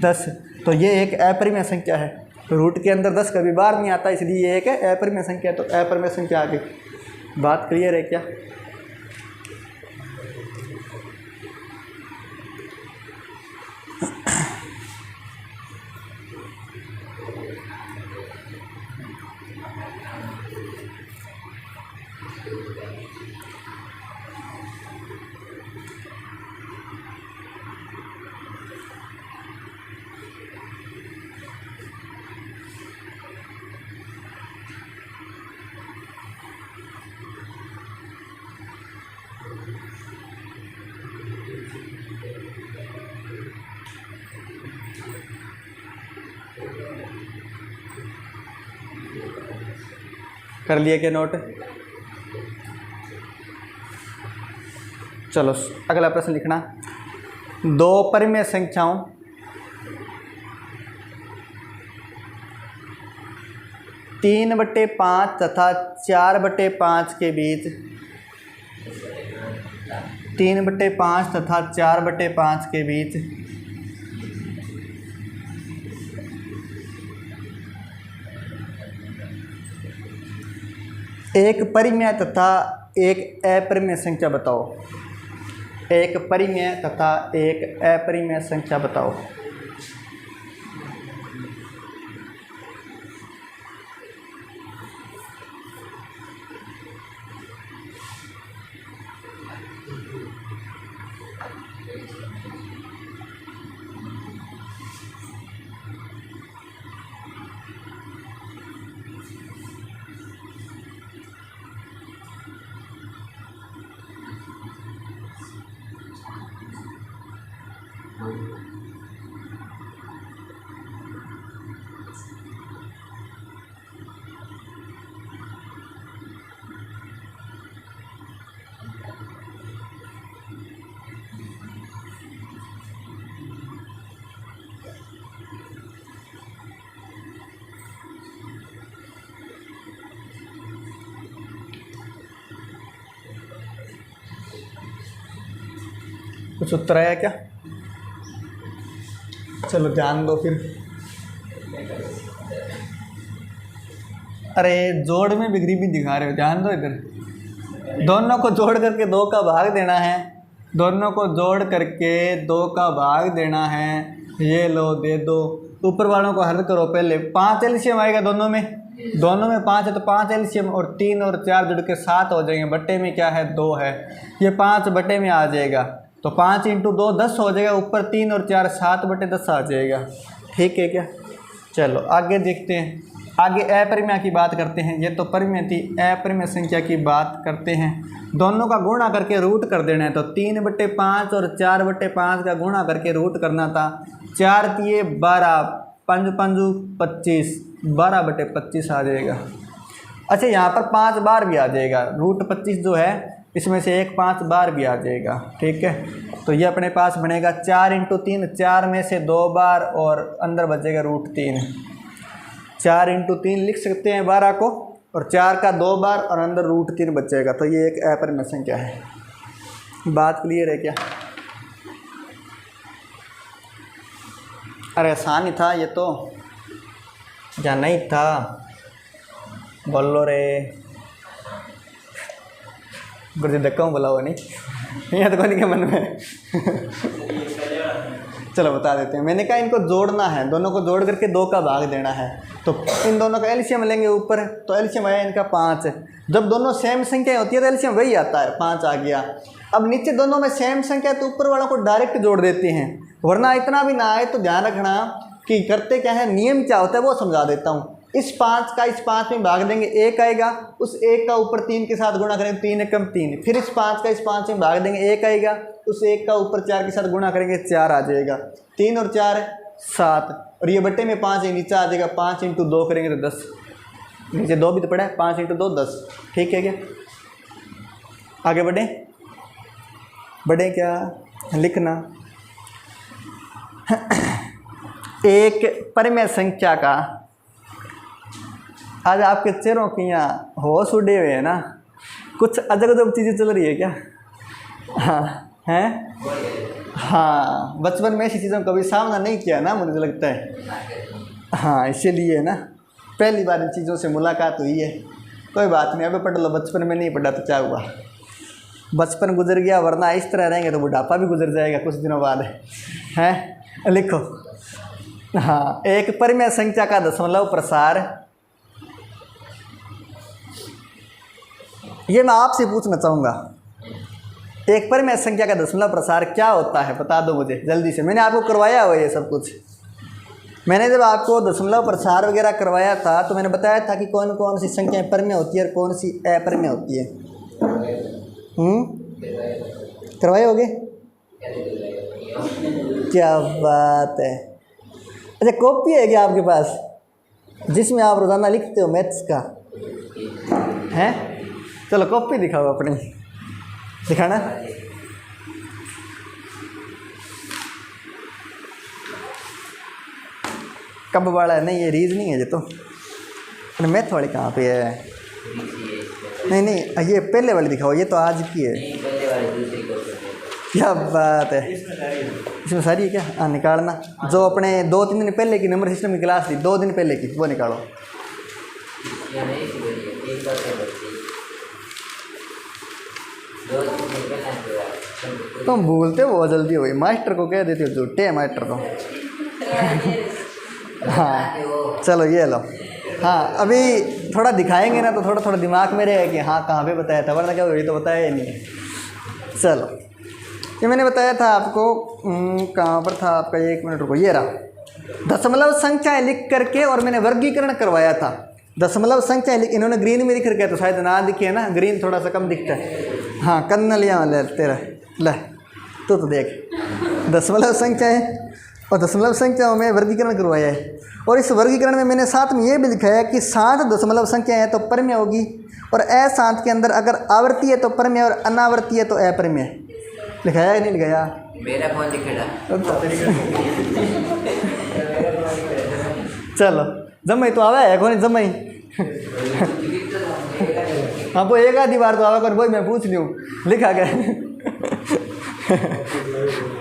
10। तो ये एक अपरिमेय संख्या है। रूट के अंदर 10 कभी बार नहीं आता, इसलिए ये एक अपरिमेय संख्या है। तो अपरिमेय संख्या आ गई। बात क्लियर है क्या? कर लिए क्या नोट? चलो अगला प्रश्न लिखना। 2 परिमेय संख्याओं तीन बटे 5 तथा 4/5 के बीच 3/5 तथा 4/5 के बीच एक परिमेय तथा एक अपरिमेय संख्या बताओ। एक परिमेय तथा एक अपरिमेय संख्या बताओ। कुछ उत्तर आया क्या? चलो ध्यान दो फिर। अरे जोड़ में बिगड़ी भी दिखा रहे हो, ध्यान दो इधर। दोनों को जोड़ करके 2 का भाग देना है। दोनों को जोड़ करके 2 का भाग देना है। ये लो दे दो। ऊपर वालों को हल करो पहले। 5 एलसीएम आएगा दोनों में 5 है तो 5 एलसीएम, और 3 और 4 जुड़ के 7 हो जाएंगे। बट्टे में क्या है 2 है, ये 5 बट्टे में आ जाएगा। तो 5 × 2 10 हो जाएगा। ऊपर 3 और 4 7/10 आ जाएगा। ठीक है क्या? चलो आगे देखते हैं। आगे अपरिमेय की बात करते हैं। ये तो परिमेय थी, अपरिमेय संख्या की बात करते हैं। दोनों का गुणा करके रूट कर देना है। तो 3/5 और 4/5 का गुणा करके रूट करना था। 4 × 12, 5 × 5 25, 12/25 आ जाएगा। अच्छा यहाँ पर 5 बार भी आ जाएगा। रूट 25 जो है इसमें से एक 5 बार भी आ जाएगा। ठीक है, तो ये अपने पास बनेगा 4 × 3, 4 में से 2 बार और अंदर बचेगा √3। 4 × 3 लिख सकते हैं 12 को, और 4 का 2 बार और अंदर √3 बचेगा। तो ये एक अपरिमेय संख्या है। बात क्लियर है क्या? अरे आसान ही था ये तो, या नहीं था? बोलो रे गुरुजी धक्का बोला हुआ नहीं यहाँ तो कौन के मन में चलो बता देते हैं। मैंने कहा इनको जोड़ना है, दोनों को जोड़ करके 2 का भाग देना है। तो इन दोनों का एलसीएम लेंगे ऊपर, तो एलसीएम आया इनका 5। जब दोनों सेम संख्या होती है तो एलसीएम वही आता है, 5 आ गया। अब नीचे दोनों में सेम संख्या तो ऊपर वालों को डायरेक्ट जोड़ देते हैं, वरना इतना भी ना आए। तो ध्यान रखना कि करते क्या है, नियम क्या होता है वो समझा देता हूँ। इस 5 का इस 5 में भाग देंगे 1 आएगा, उस 1 का ऊपर 3 के साथ गुणा करेंगे 3 × 3। फिर इस 5 का इस 5 में भाग देंगे 1 आएगा, उस 1 का ऊपर 4 के साथ गुणा करेंगे 4 आ जाएगा। 3 और 4 7, और ये बट्टे में 5 है, नीचे आ जाएगा। 5 × 2 करेंगे तो 10, नीचे 2 भी तो पड़ा है। 5 × 2 10। ठीक है क्या? आगे बढ़े क्या लिखना। एक परिमेय संख्या का, आज आपके चेहरों की यहाँ होश उड़े हुए हैं ना, कुछ अजब अजब चीज़ें चल रही है क्या? हाँ हैं? हाँ, बचपन में ऐसी चीज़ों का कभी सामना नहीं किया ना, मुझे लगता है। हाँ, इसीलिए ना पहली बार इन चीज़ों से मुलाकात हुई है। कोई बात नहीं, अबे पढ़ लो, बचपन में नहीं पढ़ा तो क्या हुआ, बचपन गुजर गया, वरना इस तरह रहेंगे तो बुढ़ापा भी गुजर जाएगा कुछ दिनों बाद। हैं, लिखो। हाँ, एक परिमेय संख्या का दशमलव प्रसार, ये मैं आपसे पूछना चाहूँगा, एक परिमेय संख्या का दशमलव प्रसार क्या होता है, बता दो मुझे जल्दी से। मैंने आपको करवाया हुआ ये सब कुछ। मैंने जब आपको दशमलव प्रसार वगैरह करवाया था तो मैंने बताया था कि कौन कौन सी संख्याएं परिमेय होती है और कौन सी अपरिमेय होती है। करवाए होगे? क्या बात है। अच्छा, कॉपी है क्या आपके पास जिसमें आप रोज़ाना लिखते हो मैथ्स का? हैं, चलो कॉपी दिखाओ अपनी, दिखाना। कब वाला है? नहीं, ये रीजनिंग है ये तो। अरे मैथ वाली कहाँ पे है? नहीं नहीं, ये पहले वाली दिखाओ, ये तो आज की है। क्या बात है, इसमें सारी है क्या? हाँ, निकालना। जो अपने 2-3 दिन पहले की नंबर सिस्टम की क्लास थी, 2 दिन पहले की, वो निकालो। तुम भूलते हो बहुत जल्दी हो, मास्टर को कह देते हो झूठे मास्टर को। हाँ चलो ये लो। हाँ, अभी थोड़ा दिखाएंगे ना तो थोड़ा थोड़ा दिमाग में रहेगा कि हाँ कहाँ पे बताया था, वरना क्या ये तो बताया ही नहीं है। चलो, ये मैंने बताया था आपको, कहाँ पर था आपका, 1 मिनट रुको, ये रहा। दशमलव संख्याएं लिख करके और मैंने वर्गीकरण करवाया था। दशमलव संख्याएं लिख, इन्होंने ग्रीन में लिख रखा है तो शायद ना दिखे ना, ग्रीन थोड़ा सा कम दिखता है। हाँ, कन्नल यहाँ ले तेरा, ले तो देख, दशमलव संख्याएं और दशमलव संख्याओं में वर्गीकरण करवाया है। और इस वर्गीकरण में मैंने साथ में ये भी लिखा है कि 7 दशमलव संख्या है तो परिमेय होगी, और अशांत के अंदर अगर आवर्ती है तो परिमेय और अनावर्ती है तो अपरिमेय। लिखाया है नहीं लिखाया? मेरा फोन लिखेगा। चलो, जमाई तो आवा है कौन जमाई? हाँ, वो एक आधी बार तो आवा कर, वही मैं पूछ लूँ, लिखा गया।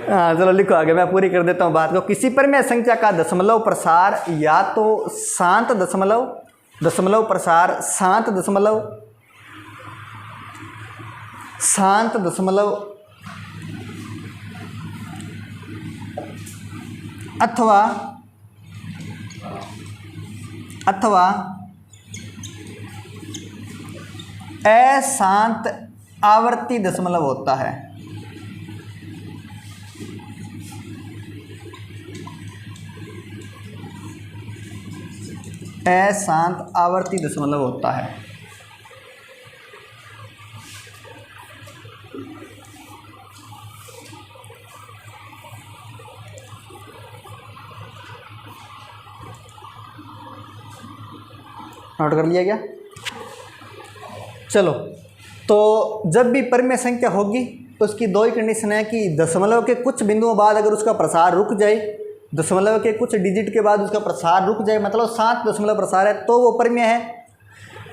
हाँ चलो लिखो आगे, मैं पूरी कर देता हूँ बात को। किसी परिमेय संख्या का दशमलव प्रसार या तो शांत दशमलव प्रसार, शांत दशमलव अथवा अशांत आवर्ती दशमलव होता है। अशांत आवर्ती दशमलव होता है। नोट कर लिया क्या? चलो, तो जब भी परिमेय संख्या होगी तो उसकी 2 ही कंडीशन है कि दशमलव के कुछ बिंदुओं बाद अगर उसका प्रसार रुक जाए, दशमलव के कुछ डिजिट के बाद उसका प्रसार रुक जाए, मतलब 7 दशमलव प्रसार है तो वो परिमेय है।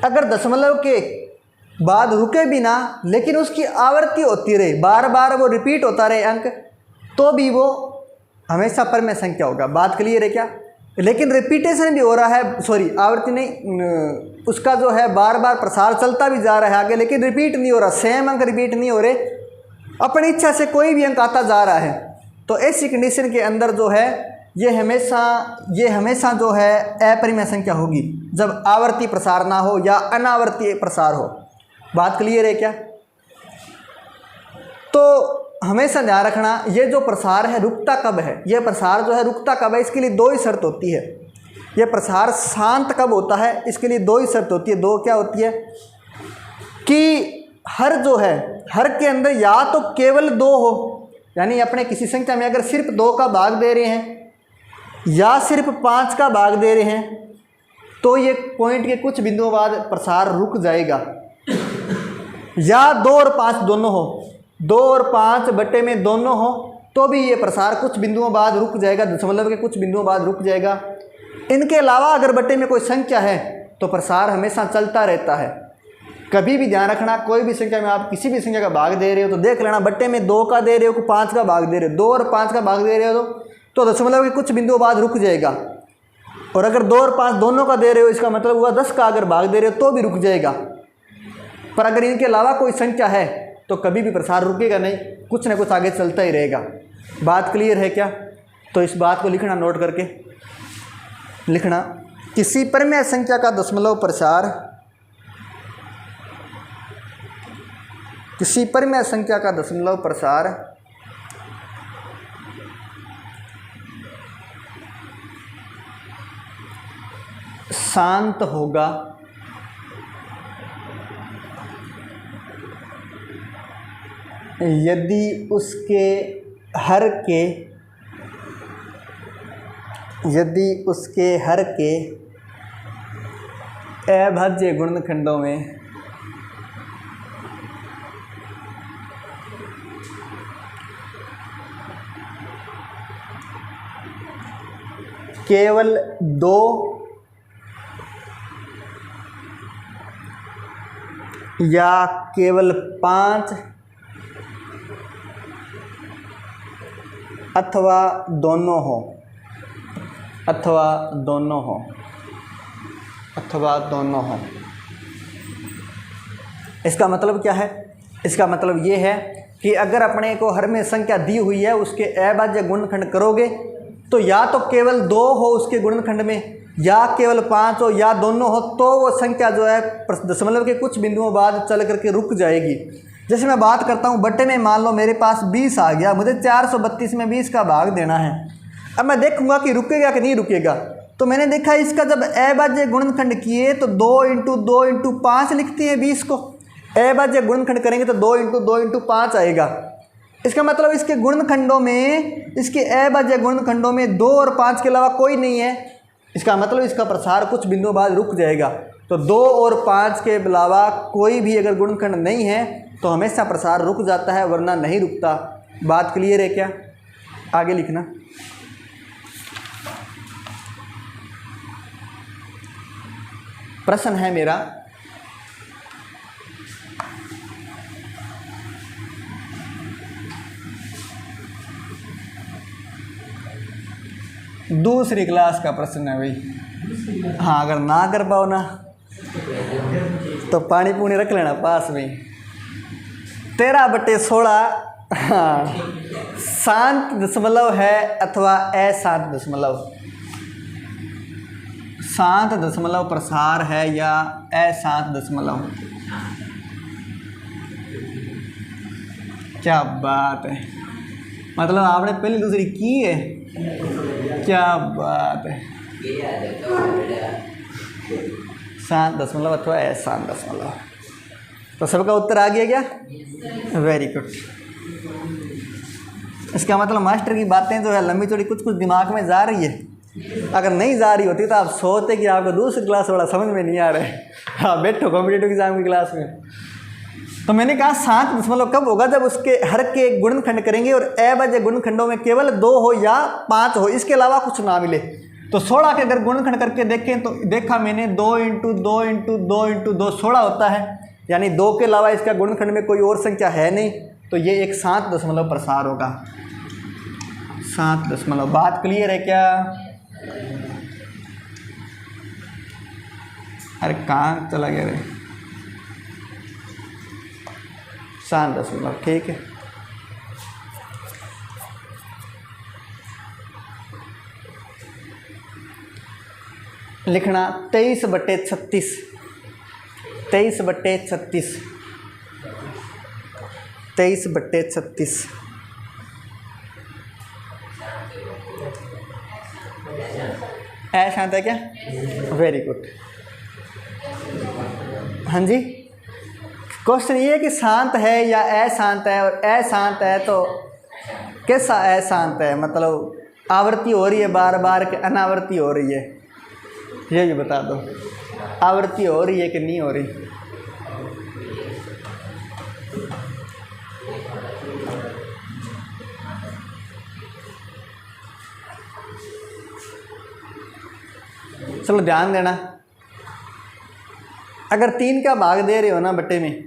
अगर दशमलव के बाद रुके भी ना लेकिन उसकी आवृत्ति होती रहे, बार बार वो रिपीट होता रहे अंक, तो भी वो हमेशा परिमेय संख्या होगा। बात क्लियर है क्या? लेकिन रिपीटेशन भी हो रहा है, सॉरी आवृत्ति नहीं, उसका जो है बार बार प्रसार चलता भी जा रहा है आगे, लेकिन रिपीट नहीं हो रहा, सेम अंक रिपीट नहीं हो रहे, अपनी इच्छा से कोई भी अंक आता जा रहा है, तो ऐसी कंडीशन के अंदर जो है ये हमेशा जो है अपरिमेय संख्या होगी, जब आवर्ती प्रसार ना हो या अनावर्ती प्रसार हो। बात क्लियर है क्या? तो हमेशा ध्यान रखना, ये जो प्रसार है रुकता कब है, ये प्रसार जो है रुकता कब है, इसके लिए 2 ही शर्त होती है। ये प्रसार शांत कब होता है, इसके लिए 2 ही शर्त होती है। 2 क्या होती है कि हर जो है, हर के अंदर या तो केवल 2 हो, यानी अपने किसी संख्या में अगर सिर्फ 2 का भाग दे रहे हैं या सिर्फ 5 का भाग दे रहे हैं तो ये पॉइंट के कुछ बिंदुओं बाद प्रसार रुक जाएगा, या 2 और 5 दोनों हो, 2 और 5 बटे में दोनों हो तो भी ये प्रसार कुछ बिंदुओं बाद रुक जाएगा, दशमलव के कुछ बिंदुओं बाद रुक जाएगा। इनके अलावा अगर बटे में कोई संख्या है तो प्रसार हमेशा चलता रहता है। कभी भी ध्यान रखना, कोई भी संख्या में आप किसी भी संख्या का भाग दे रहे हो तो देख लेना बट्टे में 2 का दे रहे हो कि 5 का भाग दे रहे हो। 2 और 5 का भाग दे रहे हो तो दशमलव के कुछ बिंदुओं बाद रुक जाएगा। और अगर 2 और 5 दोनों का दे रहे हो इसका मतलब हुआ 10 का अगर भाग दे रहे हो तो भी रुक जाएगा। पर अगर इनके अलावा कोई संख्या है तो कभी भी प्रसार रुकेगा नहीं, कुछ ना कुछ आगे चलता ही रहेगा। बात क्लियर है क्या? तो इस बात को लिखना, नोट करके लिखना, किसी परिमेय संख्या का दशमलव प्रसार, किसी परिमेय संख्या का दशमलव प्रसार शांत होगा यदि उसके हर के अभाज्य गुणनखंडों में केवल 2 या केवल 5 अथवा दोनों हो, अथवा दोनों हो, अथवा दोनों हो। इसका मतलब क्या है? इसका मतलब ये है कि अगर अपने को हर में संख्या दी हुई है उसके अभाज्य गुणनखंड करोगे तो या तो केवल 2 हो उसके गुणनखंड में, या केवल 5 हो, या दोनों हो, तो वो संख्या जो है दशमलव के कुछ बिंदुओं बाद चल करके रुक जाएगी। जैसे मैं बात करता हूँ बट्टे में, मान लो मेरे पास 20 आ गया, मुझे 432 में 20 का भाग देना है। अब मैं देखूंगा कि रुकेगा कि नहीं रुकेगा। तो मैंने देखा इसका जब अभाज्य गुणनखंड किए तो 2 × 2 × 5 लिखते हैं 20 को। अभाज्य गुणनखंड करेंगे तो 2 × 2 × 5 आएगा। इसका मतलब इसके गुणनखंडों में, इसके अभाज्य गुणनखंडों में 2 और 5 के अलावा कोई नहीं है। इसका मतलब इसका प्रसार कुछ बिंदुओं बाद रुक जाएगा। तो 2 और 5 के अलावा कोई भी अगर गुणनखंड नहीं है तो हमेशा प्रसार रुक जाता है, वरना नहीं रुकता। बात क्लियर है क्या? आगे लिखना। प्रश्न है मेरा, दूसरी क्लास का प्रश्न है भाई। हाँ, अगर ना कर पाओ ना तो पानी पूनी रख लेना पास में। 13/16 हाँ, शांत दशमलव है अथवा अशांत दशमलव? शांत दशमलव प्रसार है या अशांत दशमलव? क्या बात है, मतलब आपने पहली दूसरी की है, क्या बात है। शांत दशमलव अथवा अशांत दशमलव, तो सबका उत्तर आ गया क्या? Very good. इसका मतलब मास्टर की बातें जो है लंबी चौड़ी कुछ कुछ दिमाग में जा रही है। अगर नहीं जा रही होती तो आप सोचते कि आपको दूसरी क्लास वाला समझ में नहीं आ रहा है। हाँ, बैठो कॉम्पिटिटिव एग्जाम की क्लास में। तो मैंने कहा शांत दशमलव कब होगा? जब उसके हर के गुणनखंड करेंगे और अभाज्य गुणनखंडों में केवल 2 हो या 5 हो, इसके अलावा कुछ ना मिले। तो 16 के अगर गुणनखंड करके देखें तो देखा मैंने 2 × 2 × 2 × 2 16 होता है, यानी 2 के अलावा इसका गुणनखंड में कोई और संख्या है नहीं, तो ये एक शांत दशमलव प्रसार होगा। शांत दशमलव। बात क्लियर है क्या? अरे कहाँ चला गया रे? शांत दशमलव, ठीक है। लिखना 23/36, 23/36, 23/36। अशांत है क्या? Very good. हाँ जी, क्वेश्चन ये है कि शांत है या अशांत है, और अशांत है तो कैसा अशांत है? मतलब आवृत्ति हो रही है बार बार कि अनावृत्ति हो रही है? ये भी बता दो, आवृत्ति हो रही है कि नहीं हो रही? चलो ध्यान देना। अगर 3 का भाग दे रहे हो ना बटे में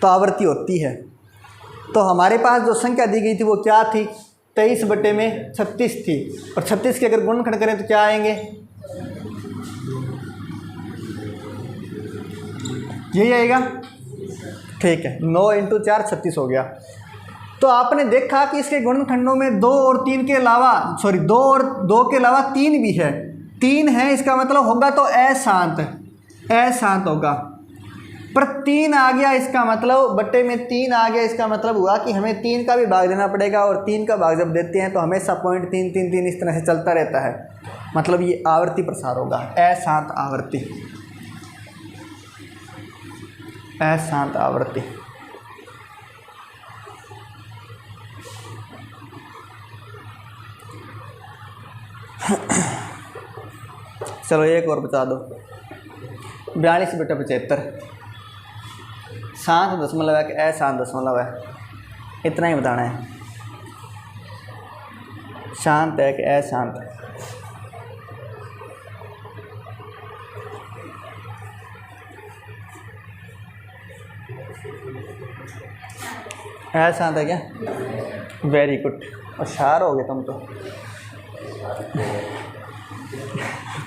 तो आवृत्ति होती है। तो हमारे पास जो संख्या दी गई थी वो क्या थी, 23 बटे में 36 थी, और 36 के अगर गुणनखंड करें तो क्या आएंगे, यही आएगा। ठीक है, 9 × 4 36 हो गया। तो आपने देखा कि इसके गुणनखंडों में 2 और 3 के अलावा 2 और 2 के अलावा 3 भी है। 3 है, इसका मतलब होगा तो अशांत होगा। पर 3 आ गया, इसका मतलब बट्टे में 3 आ गया, इसका मतलब हुआ कि हमें 3 का भी भाग देना पड़ेगा, और 3 का भाग जब देते हैं तो हमेशा 0.333 इस तरह से चलता रहता है। मतलब ये आवर्ती प्रसार होगा, अशांत आवृत्ति, अशांत आवृत्ति। चलो एक और बता दो, 42/75 शांत दशमलव है कि अशांत दशमलव है, इतना ही बताना है। शांत है कि अशांत, अशांत है क्या? वेरी गुड, होशियार हो गए तुम तो।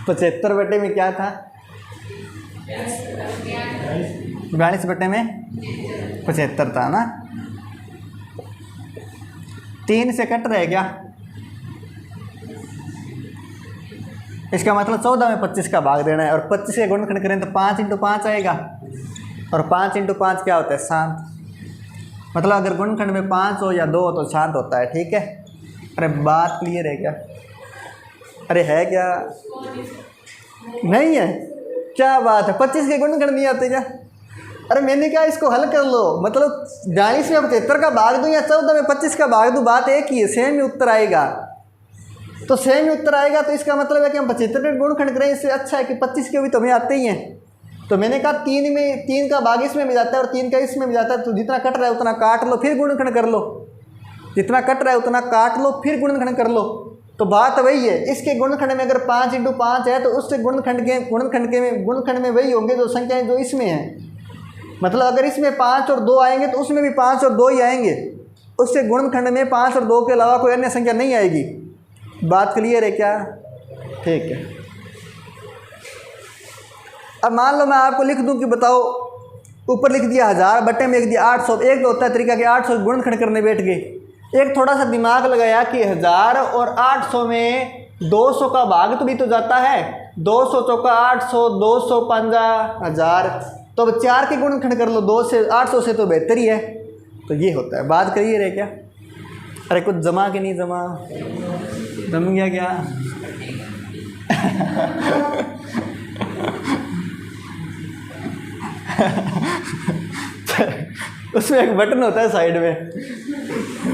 75 बटे में क्या था, 42 बटे में 75 था ना। 3 से कट रहे क्या, इसका मतलब 14 में 25 का भाग देना है, और 25 के गुणनखंड करें तो 5 × 5 आएगा, और 5 × 5 क्या होता है, शांत। मतलब अगर गुणनखंड में 5 हो या 2 हो तो शांत होता है। ठीक है, अरे बात क्लियर है क्या? अरे है क्या? नहीं है, क्या बात है, 25 के गुणनखंड नहीं आते क्या? अरे मैंने कहा इसको हल कर लो, मतलब 42 में 75 का भाग दूँ या 14 में 25 का भाग दूँ, बात एक ही है, सेम ही उत्तर आएगा। तो सेम ही उत्तर आएगा, तो इसका मतलब है कि हम 75 के गुणनखंड करें, इससे अच्छा है कि 25 के भी तो हमें आते ही हैं। तो मैंने कहा 3 का भाग इसमें भी जाता है और 3 का इसमें भी जाता है, तो जितना कट रहा है उतना काट लो, फिर गुणनखंड कर लो। जितना कट रहा है उतना काट लो, फिर गुणनखंड कर लो। तो बात वही है, इसके गुणनखंड में अगर 5 × 5 है तो उससे गुणनखंड में वही होंगे जो संख्याएं जो इसमें हैं। मतलब अगर इसमें 5 और 2 आएंगे तो उसमें भी 5 और 2 ही आएंगे, उससे गुणनखंड में 5 और 2 के अलावा कोई अन्य संख्या नहीं आएगी। बात क्लियर है क्या? ठीक है। अब मान लो मैं आपको लिख दूं कि बताओ, ऊपर लिख दिया 1000, बटे में लिख दिया 800। एक तो होता है तरीका कि 800 गुणनखंड करने बैठ गए, एक थोड़ा सा दिमाग लगाया कि 1000 और 800 में 200 का भाग तो भी तो जाता है, 200 चौका 800, 200 पंजा 1000। तो अब 4 के गुणनखंड कर लो, 2 से 800 से तो बेहतर ही है। तो ये होता है। बात क्लियर है क्या? अरे कुछ जमा कि नहीं जमा, जम गया क्या? उसमें एक बटन होता है साइड में,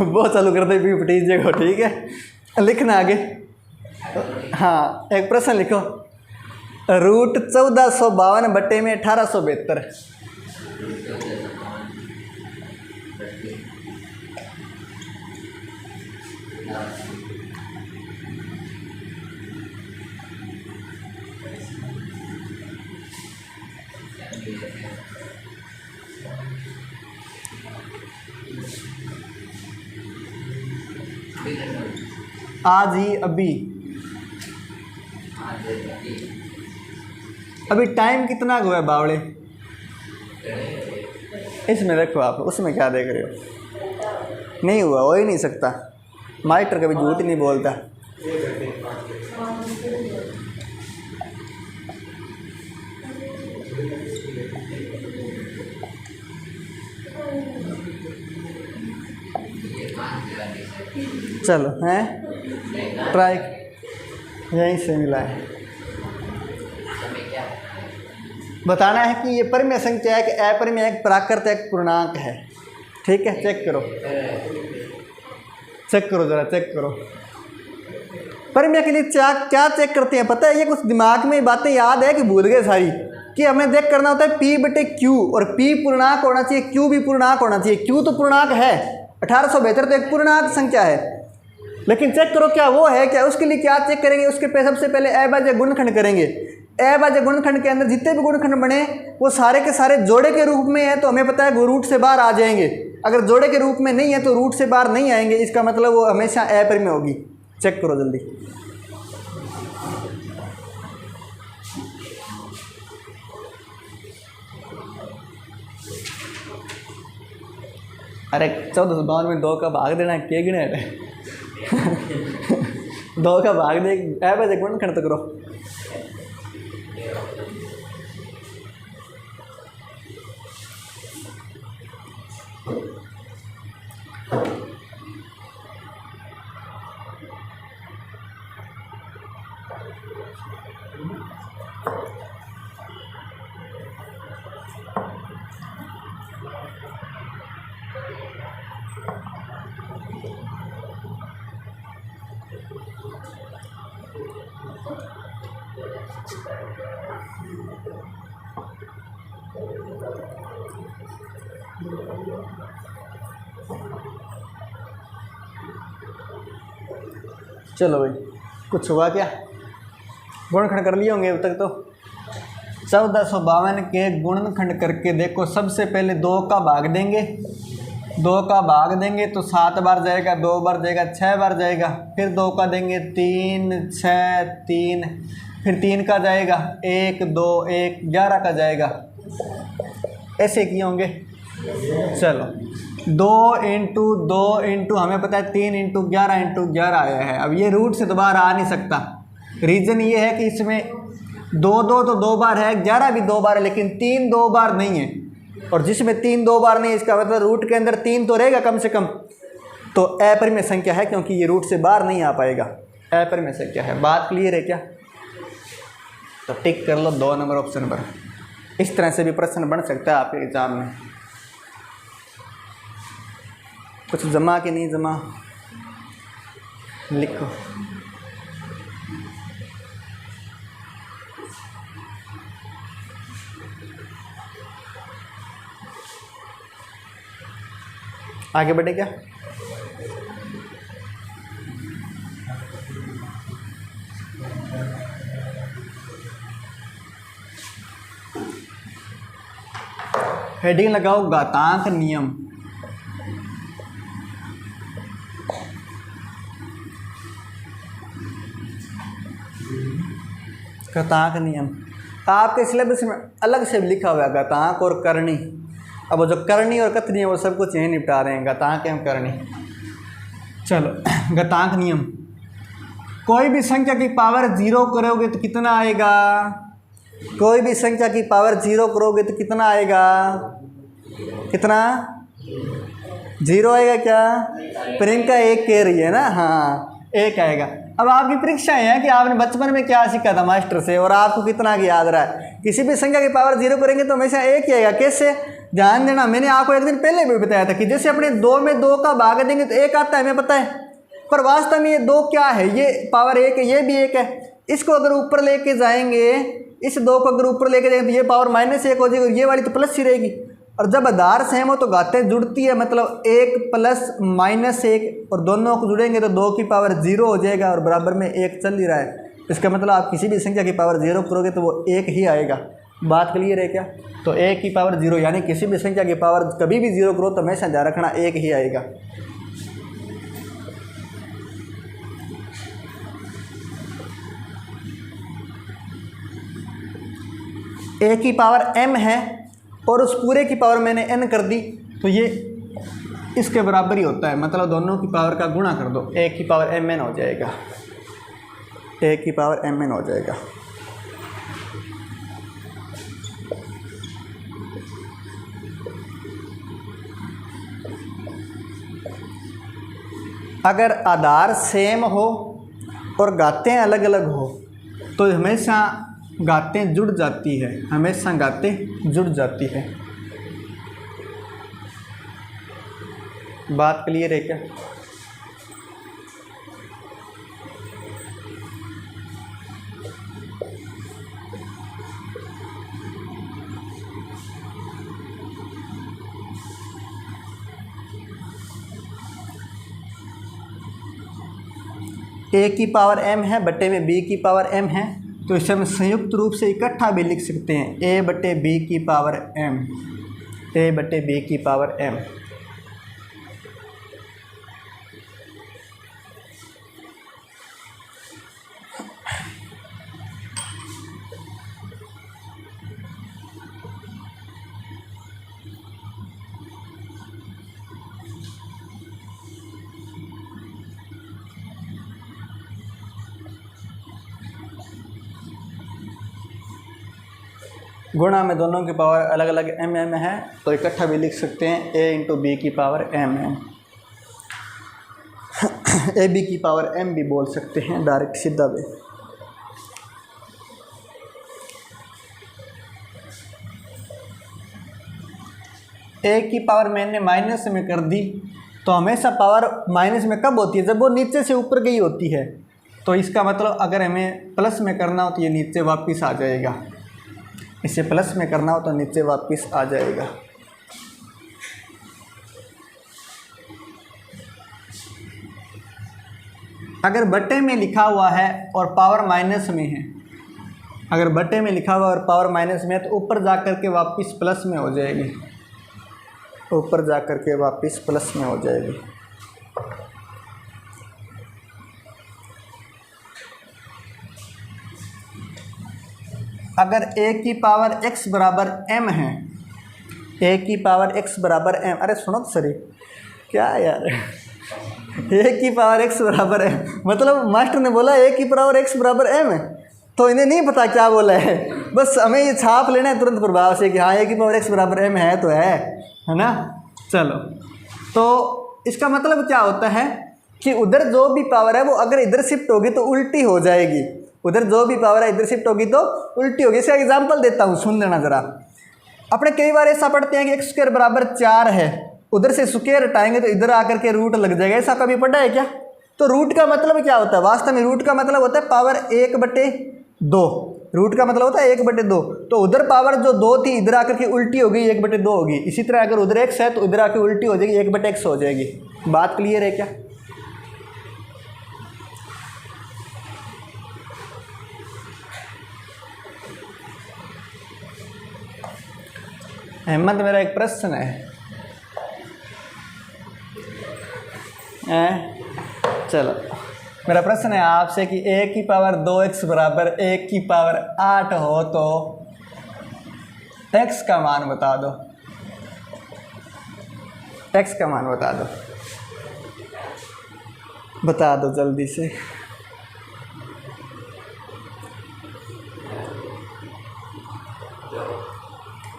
वो चालू करते भी पटीजिए को। ठीक है, लिखना आगे। हाँ, एक प्रश्न लिखो, √1452 बटे में 1872। आज ही अभी टाइम कितना हुआ है बावड़े? इसमें देखो आप, उसमें क्या देख रहे हो? नहीं हुआ, हो ही नहीं सकता, मास्टर कभी झूठ नहीं बोलता। चलो हैं, ट्राई, यहीं से मिला है। बताना है कि ये परिमेय संख्या है कि अपरिमेय प्राकृतिक पूर्णांक है। ठीक है, चेक करो, चेक करो जरा, चेक करो। परिमेय के लिए क्या चेक करते हैं पता है? ये कुछ दिमाग में बातें याद है कि भूल गए सारी, कि हमें देख करना होता है P/Q, और P पूर्णांक होना चाहिए, Q भी पूर्णांक होना चाहिए। Q तो पूर्णांक है, 1872 तो एक पूर्णांक संख्या है, लेकिन चेक करो क्या वो है क्या? उसके लिए क्या चेक करेंगे? उसके पे सबसे पहले अभाज्य गुणनखंड करेंगे। अभाज्य गुणनखंड के अंदर जितने भी गुणनखंड बने वो सारे के सारे जोड़े के रूप में है, तो हमें पता है वो रूट से बाहर आ जाएंगे। अगर जोड़े के रूप में नहीं है तो रूट से बाहर नहीं आएंगे, इसका मतलब वो हमेशा अपरिमेय होगी। चेक करो जल्दी। अरे 1452 में 2 का भाग देना क्या गिना है 2 का भाग दे अभाज्य गुणनखंड तो करो। चलो भाई, कुछ हुआ क्या? गुणनखंड कर लिए होंगे अब तक तो। 1452 के गुणनखंड करके देखो, सबसे पहले 2 का भाग देंगे, 2 का भाग देंगे तो 7 बार जाएगा, 2 बार जाएगा, 6 बार जाएगा, फिर 2 का देंगे 3 6 3, फिर 3 का जाएगा 1 2 1 11 का जाएगा, ऐसे किए होंगे। चलो 2 इंटू 2 इंटू हमें पता है 3 इंटू 11 इंटू 11 आया है। अब ये रूट से दोबारा आ नहीं सकता। रीज़न ये है कि इसमें 2 2 तो 2 बार है, 11 भी 2 बार है, लेकिन 3 2 बार नहीं है। और जिसमें 3 2 बार नहीं है इसका मतलब रूट के अंदर 3 तो रहेगा कम से कम। तो अपरिमेय संख्या है क्योंकि ये रूट से बाहर नहीं आ पाएगा। अपरिमेय संख्या है। बात क्लियर है क्या? तो टिक कर लो 2 नंबर ऑप्शन पर। इस तरह से भी प्रश्न बन सकता है आपके एग्जाम में। कुछ जमा कि नहीं जमा लिखो। आगे बढ़े क्या? हेडिंग लगाओ घातांक नियम। घातांक नियम आपके सिलेबस में अलग से लिखा हुआ है, घातांक और करनी। अब वो जो करनी और कथनी है वो सब कुछ यहीं निपटा रहे हैं, घातांक एवं करनी। चलो घातांक नियम। कोई भी संख्या की पावर 0 करोगे तो कितना आएगा? कोई भी संख्या की पावर 0 करोगे तो कितना आएगा? कितना? 0 आएगा क्या? प्रियंका 1 कह रही है ना? हाँ 1 आएगा। अब आपकी परीक्षा है कि आपने बचपन में क्या सीखा था मास्टर से और आपको कितना याद रहा है। किसी भी संख्या की पावर 0 करेंगे तो हमेशा 1 ही आएगा। कैसे? ध्यान देना, मैंने आपको एक दिन पहले भी बताया था कि जैसे अपने 2 में 2 का भाग देंगे तो 1 आता है, हमें पता है। पर वास्तव में ये 2 क्या है? ये पावर 1 है, ये भी 1 है। इसको अगर ऊपर लेके जाएंगे, इस 2 को अगर ऊपर लेके जाएंगे तो ये पावर -1 हो जाएगी, ये वाली तो प्लस ही रहेगी। और जब आधार सेम हो तो घातें जुड़ती है, मतलब 1 + -1 और दोनों को जुड़ेंगे तो 2 की पावर 0 हो जाएगा और बराबर में 1 चल ही रहा है। इसका मतलब आप किसी भी संख्या की पावर 0 करोगे तो वो 1 ही आएगा। बात क्लियर है क्या? तो 1 की पावर 0 यानी किसी भी संख्या की पावर कभी भी 0 करो तो हमेशा ध्यान रखना 1 ही आएगा। a की पावर m है और उस पूरे की पावर मैंने n कर दी तो ये इसके बराबर ही होता है, मतलब दोनों की पावर का गुणा कर दो, a की पावर mn हो जाएगा। a की पावर mn हो जाएगा। अगर आधार सेम हो और घातें अलग अलग हो तो हमेशा घातें जुड़ जाती है, हमेशा घातें जुड़ जाती है। बात क्लियर है क्या? a की पावर m है बट्टे में b की पावर m है तो इसे हम संयुक्त रूप से इकट्ठा भी लिख सकते हैं a बटे b की पावर m, a बटे b की पावर m। गुणा में दोनों की पावर अलग अलग m m है, तो इकट्ठा भी लिख सकते हैं a इंटू बी की power m m। A b की पावर m भी बोल सकते हैं डायरेक्ट सीधा भी। a की पावर मैंने माइनस में कर दी, तो हमेशा पावर माइनस में कब होती है? जब वो नीचे से ऊपर गई होती है। तो इसका मतलब अगर हमें प्लस में करना हो तो ये नीचे वापस आ जाएगा, इसे प्लस में करना हो तो नीचे वापस आ जाएगा। अगर बटे में लिखा हुआ है और पावर माइनस में है, अगर बटे में लिखा हुआ और पावर माइनस में है तो ऊपर जा कर के वापस प्लस में हो जाएगी, ऊपर जा कर के वापस प्लस में हो जाएगी। अगर a की पावर x बराबर m है, a की पावर x बराबर m, अरे सुनो तो सही क्या यार a की पावर x बराबर m, मतलब मास्टर ने बोला a की पावर x बराबर m है, तो इन्हें नहीं पता क्या बोला है, बस हमें ये छाप लेना है तुरंत प्रभाव से कि हाँ a की पावर x बराबर m है तो है ना। चलो, तो इसका मतलब क्या होता है कि उधर जो भी पावर है वो अगर इधर शिफ्ट होगी तो उल्टी हो जाएगी, उधर जो भी पावर है इधर शिफ्ट होगी तो उल्टी होगी। इसका एग्जांपल देता हूँ, सुन लेना ज़रा। अपने कई बार ऐसा पढ़ते हैं कि x स्क्वायर बराबर 4 है, उधर से स्क्वायर हटाएंगे तो इधर आकर के रूट लग जाएगा, ऐसा कभी पढ़ा है क्या? तो रूट का मतलब क्या होता है? वास्तव में रूट का मतलब होता है पावर 1/2, रूट का मतलब होता है 1/2। तो उधर पावर जो 2 थी इधर आकर के उल्टी हो गई, 1/2 होगी। इसी तरह अगर उधर x है तो इधर आकर उल्टी हो जाएगी, 1/x हो जाएगी। बात क्लियर है क्या? अहमद, मेरा एक प्रश्न है। चलो, मेरा प्रश्न है आपसे कि a की पावर 2x बराबर 1 की पावर 8 हो तो x का मान बता दो, x का मान बता दो जल्दी से।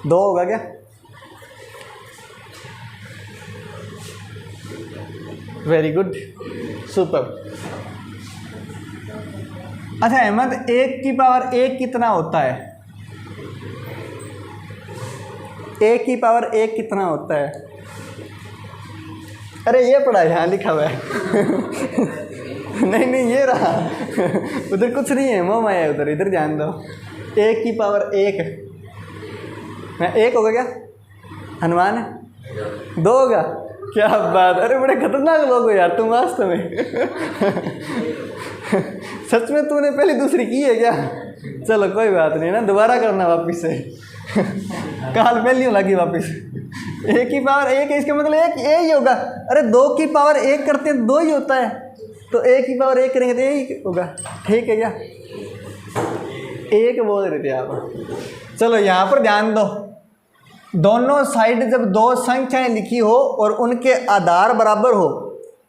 दो होगा क्या? Very good, super. अच्छा अहमद, 1 की पावर 1 कितना होता है? 1 की पावर 1 कितना होता है? अरे ये पढ़ा है, यहाँ लिखा हुआ है नहीं ये रहा उधर कुछ नहीं है, मोम आया उधर, इधर ध्यान दो। 1 की पावर 1 1 होगा क्या? हनुमान 2 होगा? क्या बात, अरे बड़े खतरनाक लोग हो यार तुम वास्तव में सच में तूने पहली दूसरी की है क्या? चलो कोई बात नहीं ना, दोबारा करना वापस से काल पहली लगी वापस। 1 की पावर 1 है, इसका मतलब 1 ही होगा। अरे 2 की पावर 1 करते हैं 2 ही होता है, तो 1 की पावर 1 करेंगे तो यही होगा। ठीक है क्या? 1 बोल रहे थे आप। चलो यहाँ पर ध्यान दो, दोनों साइड जब 2 संख्याएं लिखी हो और उनके आधार बराबर हो,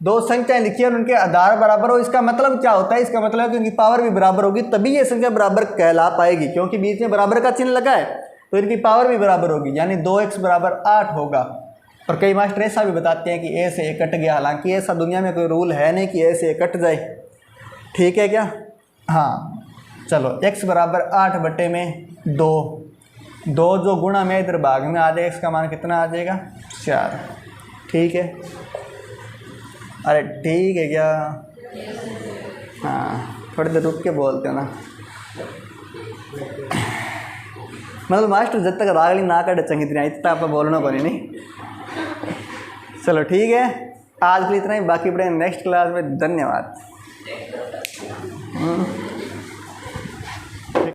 2 संख्याएं लिखी और उनके आधार बराबर हो, इसका मतलब क्या होता है? इसका मतलब है कि उनकी पावर भी बराबर होगी, तभी ये संख्या बराबर कहला पाएगी, क्योंकि बीच में बराबर का चिन्ह लगा है तो इनकी पावर भी बराबर होगी, यानी 2x बराबर 8 होगा। और कई मास्टर ऐसा भी बताते हैं कि a से a कट गया, हालांकि ऐसा दुनिया में कोई रूल है नहीं कि a से a कट जाए। ठीक है क्या? हाँ चलो, x बराबर 8/2, 2 जो गुणा में इधर भाग में आ जाएगा, x का मान कितना आ जाएगा? 4। ठीक है? अरे ठीक है क्या? हाँ थोड़ी देर रुक के बोलते हो ना, मतलब मास्टर जब तक रागली ना काटे चंगी तरह इतना आप बोलना पड़े नहीं। चलो ठीक है, आज के लिए इतना ही, बाकी पढ़ेंगे नेक्स्ट क्लास में। धन्यवाद।